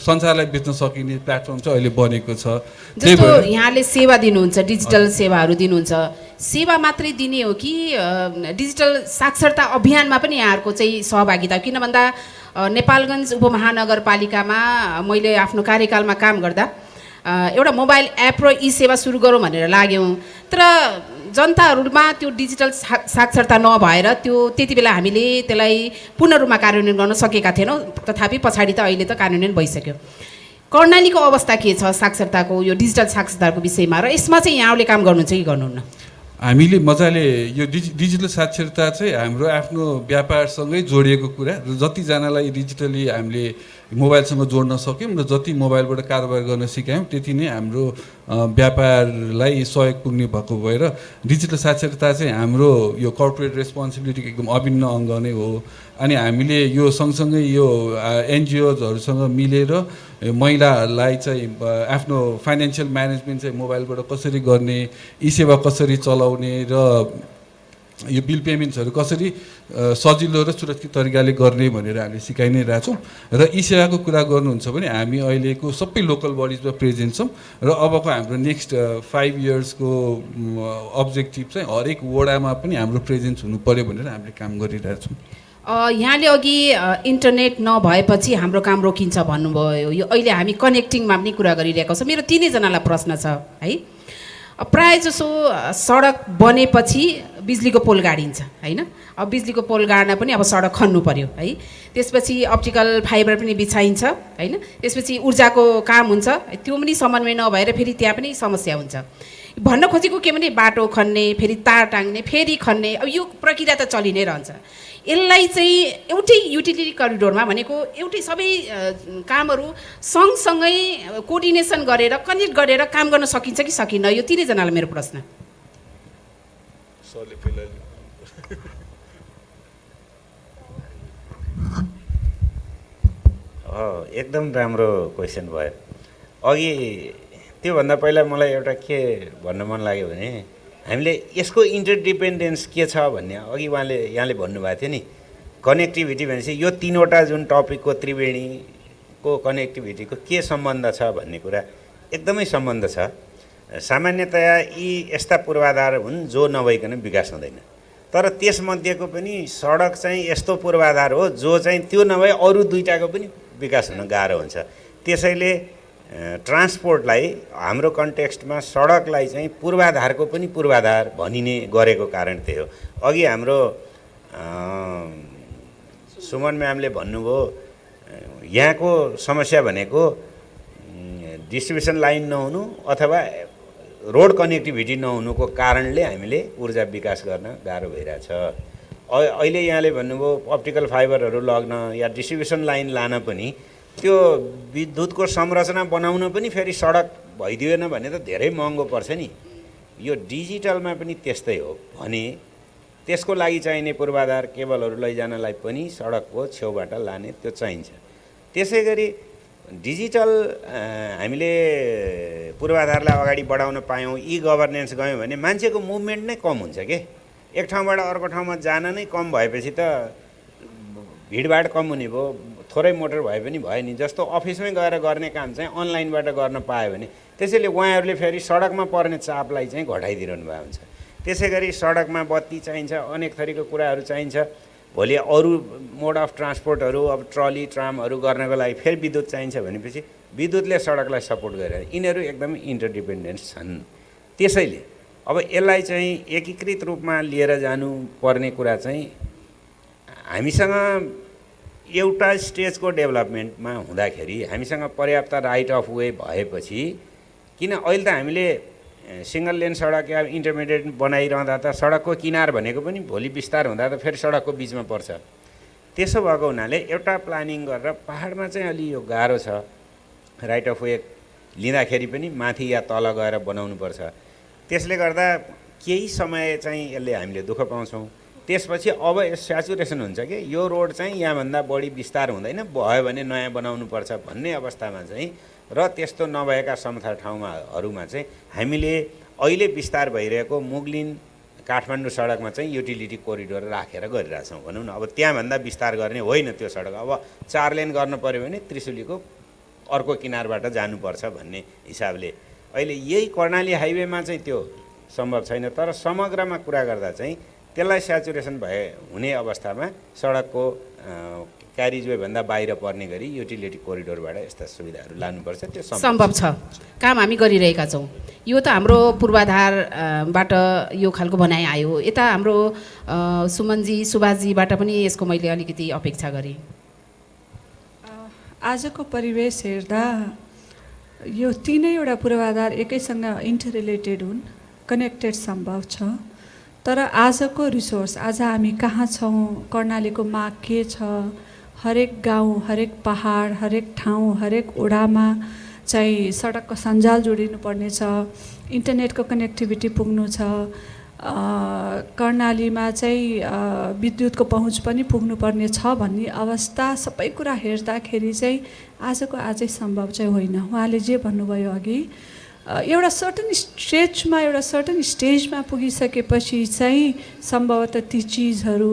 संसारलाई बेच्न सकिने प्लेटफर्म चाहिँ अहिले बनेको छ। जस्तो यहाँले सेवा दिनुहुन्छ, डिजिटल सेवाहरू दिनुहुन्छ, सेवा मात्रै दिने हो कि डिजिटल साक्षरता अभियानमा पनि यहाँहरूको चाहिँ सहभागिता? किन भन्दा नेपालगञ्ज उपमहानगरपालिकामा मैले आफ्नो कार्यकालमा काम गर्दा एउटा मोबाइल एप र ई सेवा सुरु गरौँ भनेर लाग्यौँ, तर जनताहरूमा त्यो डिजिटल साक्षरता नभएर त्यति बेला हामीले त्यसलाई पूर्ण रूपमा कार्यान्वयन गर्न सकेका थिएनौँ। तथापि पछाडि त अहिले त कार्यान्वयन भइसक्यो। कर्णालीको अवस्था के छ साक्षरताको, यो डिजिटल साक्षरताको विषयमा, र यसमा चाहिँ यहाँले काम गर्नुहुन्छ कि गर्नुहुन्न? हामीले मजाले यो डिजिटल साक्षरता चाहिँ हाम्रो आफ्नो व्यापारसँगै जोडिएको कुरा र जतिजनालाई डिजिटली हामीले मोबाइलसँग जोड्न सक्यौँ र जति मोबाइलबाट कारोबार गर्न सिकायौँ त्यति नै हाम्रो व्यापारलाई सहयोग पुग्ने भएको भएर डिजिटल साक्षरता चाहिँ हाम्रो यो कर्पोरेट रेस्पोन्सिबिलिटीको एकदम अभिन्न अङ्ग नै हो। अनि हामीले यो सँगसँगै यो एनजिओजहरूसँग मिलेर महिलाहरूलाई चाहिँ आफ्नो फाइनेन्सियल म्यानेजमेन्ट चाहिँ मोबाइलबाट कसरी गर्ने, ई सेवा कसरी चलाउने र यो बिल पेमेन्ट्सहरू कसरी सजिलो र सुरक्षित तरिकाले गर्ने भनेर हामीले सिकाइ नै रहेछौँ। र ई सेवाको कुरा गर्नुहुन्छ भने हामी अहिलेको सबै लोकल बडिजमा प्रेजेन्ट छौँ र अबको हाम्रो नेक्स्ट 5 इयर्सको अब्जेक्टिभ चाहिँ हरेक वडामा पनि हाम्रो प्रेजेन्स हुनु पऱ्यो भनेर हामीले काम गरिरहेछौँ। यहाँले अघि इन्टरनेट नभएपछि हाम्रो काम रोकिन्छ भन्नुभयो, यो अहिले हामी कनेक्टिङमा पनि कुरा गरिरहेको छौँ। मेरो तिनैजनालाई प्रश्न छ है। प्रायः जसो सडक बनेपछि बिजुलीको पोल गाडिन्छ होइन, अब बिजुलीको पोल गाड्न पनि अब सडक खन्नु पर्यो है, त्यसपछि अप्टिकल फाइबर पनि बिछाइन्छ होइन, त्यसपछि ऊर्जाको काम हुन्छ, त्यो पनि समन्वय नभएर फेरि त्यहाँ पनि समस्या हुन्छ। भन्न खोजेको के भने बाटो खन्ने, फेरि तार टाङ्ने, फेरि खन्ने, अब यो प्रक्रिया त चलि नै रहन्छ। यसलाई चाहिँ एउटै युटिलिटी करिडोरमा भनेको एउटै सबै कामहरू सँगसँगै कोअर्डिनेसन गरेर कनेक्ट गरेर काम गर्न सकिन्छ कि सकिन्न, यो तिनैजनालाई मेरो प्रश्न। एकदम राम्रो क्वेसन भयो। अघि त्योभन्दा पहिला मलाई एउटा के भन्न मन लाग्यो भने हामीले यसको इन्टरडिपेन्डेन्स के छ भन्ने अघि यहाँले भन्नुभएको थियो नि, कनेक्टिभिटी भनेपछि यो तीनवटा जुन टपिकको त्रिवेणीको कनेक्टिभिटीको के सम्बन्ध छ भन्ने कुरा एकदमै सम्बन्ध छ। सामान्यतया यी यस्ता पूर्वाधार हुन् जो नभइकन विकास हुँदैन, तर त्यसमध्येको पनि सडक चाहिँ यस्तो पूर्वाधार हो जो चाहिँ त्यो नभए अरू दुईटाको पनि विकास हुन गाह्रो हुन्छ। त्यसैले ट्रान्सपोर्टलाई हाम्रो कन्टेक्स्टमा सडकलाई चाहिँ पूर्वाधारको पनि पूर्वाधार भनिने गरेको कारण त्यही हो। अघि हाम्रो सुमन म्यामले भन्नुभयो यहाँको समस्या भनेको डिस्ट्रिब्युसन लाइन नहुनु अथवा रोड कनेक्टिभिटी नहुनुको कारणले हामीले ऊर्जा विकास गर्न गाह्रो भइरहेछ। अहिले यहाँले भन्नुभयो अप्टिकल फाइबरहरू लग्न या डिस्ट्रिब्युसन लाइन लान पनि त्यो विद्युतको संरचना बनाउन पनि फेरि सडक भइदिएन भने त धेरै महँगो पर्छ नि। यो डिजिटलमा पनि त्यस्तै हो भने त्यसको लागि चाहिने पूर्वाधार केबलहरू लैजानलाई पनि सडकको छेउबाट लाने त्यो चाहिन्छ। त्यसै गरी डिजिटल हामीले पूर्वाधारलाई अगाडि बढाउन पायौँ, ई गभर्नेन्स गयौँ भने मान्छेको मुभमेन्ट नै कम हुन्छ के। एक ठाउँबाट अर्को ठाउँमा जान नै कम भएपछि त भिडभाड कम हुने भयो, थोरै मोटर भए पनि भयो नि। जस्तो अफिसमै गएर गर्ने काम चाहिँ अनलाइनबाट गर्न पायो भने त्यसैले उहाँहरूले फेरि सडकमा पर्ने चापलाई चाहिँ घटाइदिनु भएको हुन्छ। त्यसै गरी सडकमा बत्ती चाहिन्छ, अनेक थरीको कुराहरू चाहिन्छ। भोलि अरू मोड अफ ट्रान्सपोर्टहरू अब ट्रली ट्रामहरू गर्नको लागि फेरि विद्युत चाहिन्छ भनेपछि विद्युतले सडकलाई सपोर्ट गरेर यिनीहरू एकदमै इन्टरडिपेन्डेन्ट छन्। त्यसैले अब यसलाई चाहिँ एकीकृत रूपमा लिएर जानुपर्ने कुरा चाहिँ हामीसँग एउटा स्टेजको डेभलपमेन्टमा हुँदाखेरि हामीसँग पर्याप्त राइट अफ वे भएपछि किन अहिले त हामीले सिंगल लेन सडक या इन्टरमिडिएट बनाइरहँदा त सडकको किनार भनेको पनि भोलि विस्तार हुँदा त फेरि सडकको बिचमा पर्छ। त्यसो भएको हुनाले एउटा प्लानिङ गरेर पहाडमा चाहिँ अलि यो गाह्रो छ, राइट अफ वे लिँदाखेरि पनि माथि या तल गएर बनाउनुपर्छ। त्यसले गर्दा केही समय चाहिँ यसले हामीले दुःख पाउँछौँ। त्यसपछि अब स्याचुरेसन हुन्छ कि यो रोड चाहिँ यहाँभन्दा बढी विस्तार हुँदैन, भयो भने नयाँ बनाउनुपर्छ भन्ने अवस्थामा चाहिँ र त्यस्तो नभएका समथर ठाउँहरूमा चाहिँ हामीले अहिले विस्तार भइरहेको मुगलिन काठमाडौँ सडकमा चाहिँ युटिलिटी कोरिडोर राखेर गरिरहेछौँ भनौँ न। अब त्यहाँभन्दा विस्तार गर्ने होइन त्यो सडक, अब 4 लेन गर्नु पऱ्यो भने त्रिशुलीको अर्को किनारबाट जानुपर्छ भन्ने हिसाबले अहिले यही कर्णाली हाइवेमा चाहिँ त्यो सम्भव छैन। तर समग्रमा कुरा गर्दा चाहिँ त्यसलाई स्याचुरेसन हुने अवस्थामा सडकको क्यारिजवेभन्दा बाहिर पर्ने गरी युटिलिटी कोरिडोरबाट यस्ता सुविधाहरू लानुपर्छ। त्यो सम्भव छ, काम हामी गरिरहेका छौँ। यो त हाम्रो पूर्वाधारबाट यो खालको भनाइ आयो। यता हाम्रो सुमनजी सुभाषजीबाट पनि यसको मैले अलिकति अपेक्षा गरेँ। आजको परिवेश हेर्दा यो तीनैवटा पूर्वाधार एकैसँग इन्टररिलेटेड हुन्, कनेक्टेड सम्भव छ। तर आजको रिसोर्स, आज हामी कहाँ छौँ, कर्णालीको माग के छ, हरेक गाउँ, हरेक पहाड, हरेक ठाउँ, हरेक ओडामा चाहिँ सडकको सञ्जाल जोडिनुपर्ने छ, इन्टरनेटको कनेक्टिभिटी पुग्नु छ, कर्णालीमा चाहिँ विद्युतको पहुँच पनि पुग्नुपर्ने छ भन्ने अवस्था सबै कुरा हेर्दाखेरि चाहिँ आजको आजै सम्भव चाहिँ होइन। उहाँले जे भन्नुभयो अघि, एउटा सर्टन स्टेजमा, एउटा सर्टन स्टेजमा पुगिसकेपछि चाहिँ सम्भवतः ती चिजहरू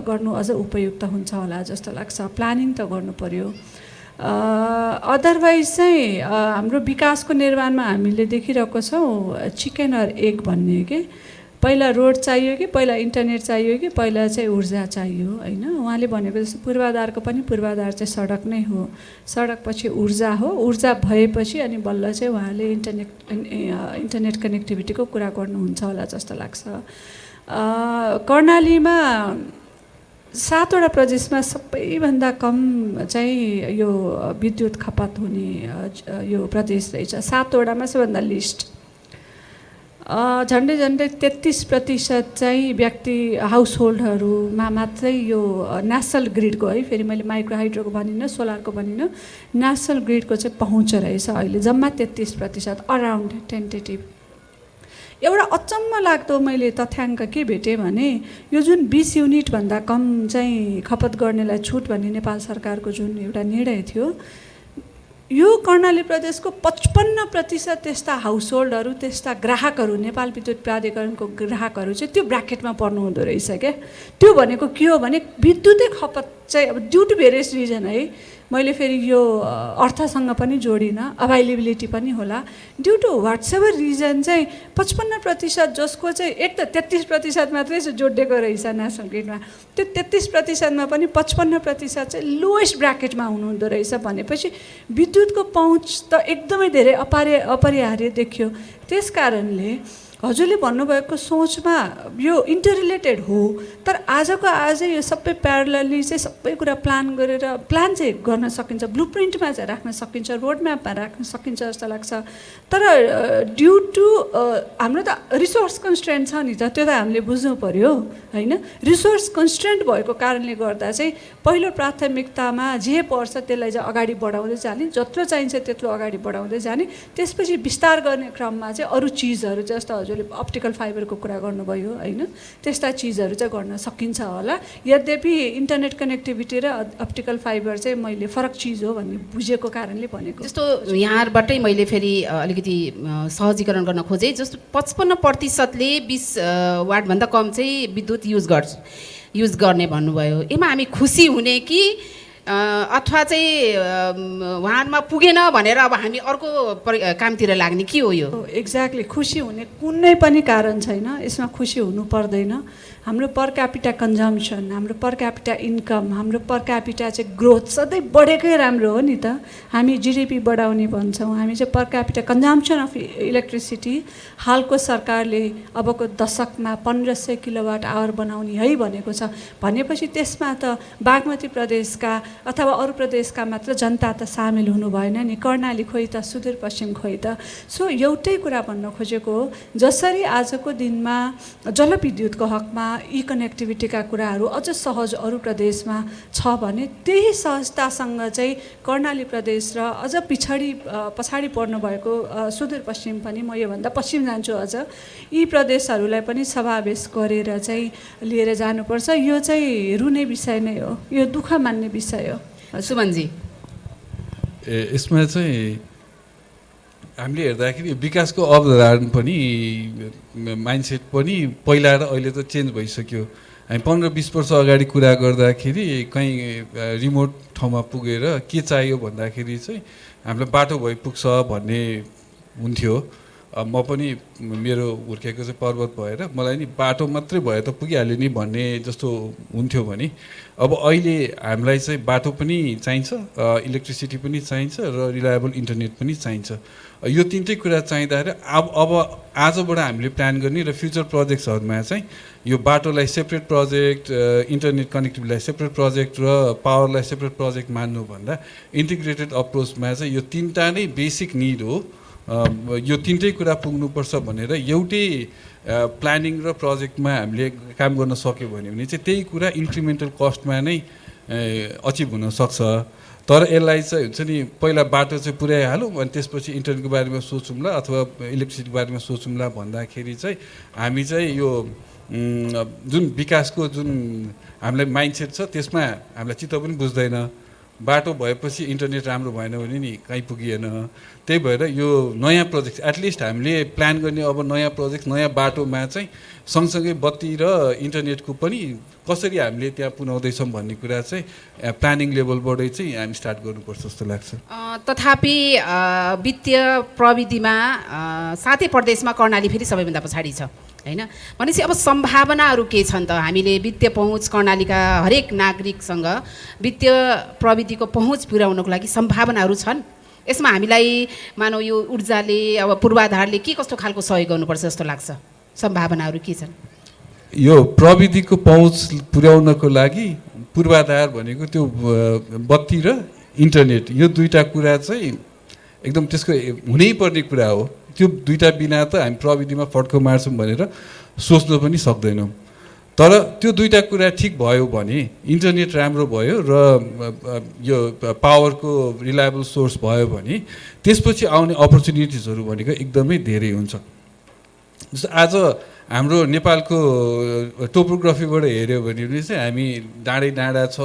गर्नु अझ उपयुक्त हुन्छ होला जस्तो लाग्छ। प्लानिङ त गर्नु पर्यो। अदरवाइज चाहिँ हाम्रो विकासको निर्माणमा हामीले देखिरहेको छौँ चिकन अर एग भन्ने के, पहिला रोड चाहियो कि पहिला इन्टरनेट चाहियो कि पहिला चाहिँ ऊर्जा चाहियो, होइन। उहाँले भनेको जस्तो पूर्वाधारको पनि पूर्वाधार चाहिँ सडक नै हो, सडक पछि ऊर्जा हो, ऊर्जा भएपछि अनि बल्ल चाहिँ उहाँले इन्टरनेट कनेक्टिभिटीको कुरा गर्नुहुन्छ होला जस्तो लाग्छ। कर्णालीमा 7वटा प्रदेशमा सबैभन्दा कम चाहिँ यो विद्युत खपत हुने यो प्रदेश रहेछ। 7वटामा सबभन्दा लिस्ट। झन्डै 33% चाहिँ व्यक्ति हाउसहोल्डहरूमा मात्रै यो नेसनल ग्रिडको, है, फेरि मैले माइक्रो हाइड्रोको भनिनँ, सोलरको भनिनँ, नेसनल ग्रिडको चाहिँ पहुँच रहेछ अहिले जम्मा 33%, अराउन्ड टेन्टेटिभ। एउटा अचम्म लाग्दो मैले तथ्याङ्क के भेटेँ भने यो जुन 20 युनिटभन्दा कम चाहिँ खपत गर्नेलाई छुट भन्ने नेपाल सरकारको जुन एउटा निर्णय थियो, यो कर्णाली प्रदेशको 55% त्यस्ता हाउसहोल्डहरू, त्यस्ता ग्राहकहरू, नेपाल विद्युत प्राधिकरणको ग्राहकहरू चाहिँ त्यो ब्राकेटमा पर्नु हुँदो रहेछ क्या। त्यो भनेको के हो भने विद्युतै खपत चाहिँ अब ड्यु टु भेरियस रिजन है, मैले फेरि यो अर्थसँग पनि जोडिनँ, अभाइलेबिलिटी पनि होला, ड्यु टु वाट्सएभर रिजन चाहिँ 55% जसको चाहिँ एक त 33% मात्रै जोडिएको रहेछ नेसनल ग्रिडमा, त्यो 33%मा पनि 55% चाहिँ लोएस्ट ब्राकेटमा हुनुहुँदो रहेछ भनेपछि विद्युतको पहुँच त एकदमै धेरै अपरिहार्य देखियो। त्यस कारणले हजुरले भन्नुभएको सोचमा यो इन्टररिलेटेड हो, तर आजको आजै यो सबै प्यारलली चाहिँ सबै कुरा प्लान गरेर प्लान चाहिँ गर्न सकिन्छ, ब्लु प्रिन्टमा चाहिँ राख्न सकिन्छ, रोड म्यापमा राख्न सकिन्छ जस्तो लाग्छ। तर ड्यु टु हाम्रो त रिसोर्स कन्स्ट्रेन्ट छ नि त, त्यो त हामीले बुझ्नु पऱ्यो होइन। रिसोर्स कन्स्ट्रेन्ट भएको कारणले गर्दा चाहिँ पहिलो प्राथमिकतामा जे पर्छ त्यसलाई चाहिँ अगाडि बढाउँदै जाने, जत्रो चाहिन्छ त्यत्रो अगाडि बढाउँदै जाने, त्यसपछि विस्तार गर्ने क्रममा चाहिँ अरू चिजहरू जस्तो हजुरले अप्टिकल फाइबरको कुरा गर्नुभयो होइन, त्यस्ता चिजहरू चाहिँ गर्न सकिन्छ होला। यद्यपि इन्टरनेट कनेक्टिभिटी र अप्टिकल फाइबर चाहिँ मैले फरक चिज हो भन्ने बुझेको कारणले भनेको। जस्तो यहाँबाटै मैले फेरि अलिकति सहजीकरण गर्न खोजेँ, जस्तो 55%ले 20 वाटभन्दा कम चाहिँ विद्युत युज गर्ने भन्नुभयो। यसमा हामी खुसी हुने कि अथवा चाहिँ वाहनमा पुगेन भनेर अब हामी अर्को कामतिर लाग्ने के हो? यो एक्ज्याक्टली खुसी हुने कुनै पनि कारण छैन, यसमा खुसी हुनु पर्दैन। हाम्रो पर क्यापिटा कन्जम्सन, हाम्रो पर क्यापिटा इन्कम, हाम्रो पर क्यापिटा चाहिँ ग्रोथ सधैँ बढेकै राम्रो हो नि त। हामी जिडिपी बढाउने भन्छौँ, हामी चाहिँ पर क्यापिटा कन्जम्सन अफ इलेक्ट्रिसिटी हालको सरकारले अबको दशकमा 1500 किलोवाट आवर बनाउने है भनेको छ भनेपछि त्यसमा त बागमती प्रदेशका अथवा अरू प्रदेशका मात्र जनता त सामेल हुनु भएन नि, कर्णाली खोइ त, सुदूरपश्चिम खोइ त। सो एउटै कुरा भन्न खोजेको हो, जसरी आजको दिनमा जलविद्युतको हकमा यी कनेक्टिभिटीका कुराहरू अझ सहज अरू प्रदेशमा छ भने त्यही सहजतासँग चाहिँ कर्णाली प्रदेश र अझ पछाडि पर्नु भएको सुदूरपश्चिम पनि, म योभन्दा पश्चिम जान्छु अझ, यी प्रदेशहरूलाई पनि समावेश गरेर चाहिँ लिएर जानुपर्छ। यो चाहिँ रुने विषय नै हो, यो दुःख मान्ने विषय हो। सुमनजी, यसमा चाहिँ हामीले हेर्दाखेरि विकासको अवधारणा पनि माइन्डसेट पनि पहिला र अहिले त चेन्ज भइसक्यो। हामी 15-20 वर्ष अगाडि कुरा गर्दाखेरि कहीँ रिमोट ठाउँमा पुगेर के चाहियो भन्दाखेरि चाहिँ हामीलाई बाटो भइपुग्छ भन्ने हुन्थ्यो। म पनि मेरो हुर्केको चाहिँ पर्वत भएर मलाई नि बाटो मात्रै भए त पुगिहाल्यो नि भन्ने जस्तो हुन्थ्यो भने अब अहिले हामीलाई चाहिँ बाटो पनि चाहिन्छ, इलेक्ट्रिसिटी पनि चाहिन्छ र रिलायबल इन्टरनेट पनि चाहिन्छ। यो तिनटै कुरा चाहिँदाखेरि अब आजबाट हामीले प्लान गर्ने र फ्युचर प्रोजेक्ट्सहरूमा चाहिँ यो बाटोलाई सेपरेट प्रोजेक्ट, इन्टरनेट कनेक्टिभिटीलाई सेपरेट प्रोजेक्ट र पावरलाई सेपरेट प्रोजेक्ट मान्नुभन्दा इन्टिग्रेटेड अप्रोचमा चाहिँ यो तिनवटा नै बेसिक निड हो। यो तिनटै कुरा पुग्नुपर्छ भनेर एउटै प्लानिङ र प्रोजेक्टमा हामीले काम गर्न सक्यो भने चाहिँ त्यही कुरा इन्क्रिमेन्टल कस्टमा नै अचिभ हुनसक्छ। तर यसलाई चाहिँ हुन्छ नि पहिला बाटो चाहिँ पुर्याइहालौँ अनि त्यसपछि इन्टरनेटको बारेमा सोचौँला अथवा इलेक्ट्रिसिटीको बारेमा सोचौँला भन्दाखेरि चाहिँ हामी चाहिँ यो जुन विकासको जुन हामीलाई माइन्डसेट छ त्यसमा हामीलाई चित्त पनि बुझ्दैन। बाटो भएपछि इन्टरनेट राम्रो भएन भने नि कहीँ पुगिएन। त्यही भएर यो नयाँ प्रोजेक्ट एटलिस्ट हामीले प्लान गर्ने अब नयाँ प्रोजेक्ट नयाँ बाटोमा चाहिँ सँगसँगै बत्ती र इन्टरनेटको पनि कसरी हामीले त्यहाँ पुर्याउँदैछौँ भन्ने कुरा चाहिँ प्लानिङ लेभलबाटै चाहिँ हामी स्टार्ट गर्नुपर्छ जस्तो लाग्छ। तथापि वित्तीय प्रविधिमा सातै प्रदेशमा कर्णाली फेरि सबैभन्दा पछाडि छ होइन। भनेपछि अब सम्भावनाहरू के छन् त? हामीले वित्तीय पहुँच कर्णालीका हरेक नागरिकसँग वित्तीय प्रविधिको पहुँच पुर्याउनको लागि सम्भावनाहरू छन्? यसमा हामीलाई मानौ यो ऊर्जाले अब पूर्वाधारले के कस्तो खालको सहयोग गर्नुपर्छ जस्तो लाग्छ? सम्भावनाहरू के छन्? यो प्रविधिको पहुँच पुर्याउनको लागि पूर्वाधार भनेको त्यो बत्ती र इन्टरनेट, यो दुईवटा कुरा चाहिँ एकदम त्यसको हुनैपर्ने कुरा हो। त्यो दुईवटा बिना त हामी प्रविधिमा फड्को मार्छौँ भनेर सोच्न पनि सक्दैनौँ। तर त्यो दुईवटा कुरा ठिक भयो भने, इन्टरनेट राम्रो भयो र यो पावरको रिलायबल सोर्स भयो भने त्यसपछि आउने अपर्च्युनिटिजहरू भनेको एकदमै धेरै हुन्छ। जस्तो आज हाम्रो नेपालको टोपोग्राफीबाट हेऱ्यो भने चाहिँ हामी डाँडै डाँडा छ,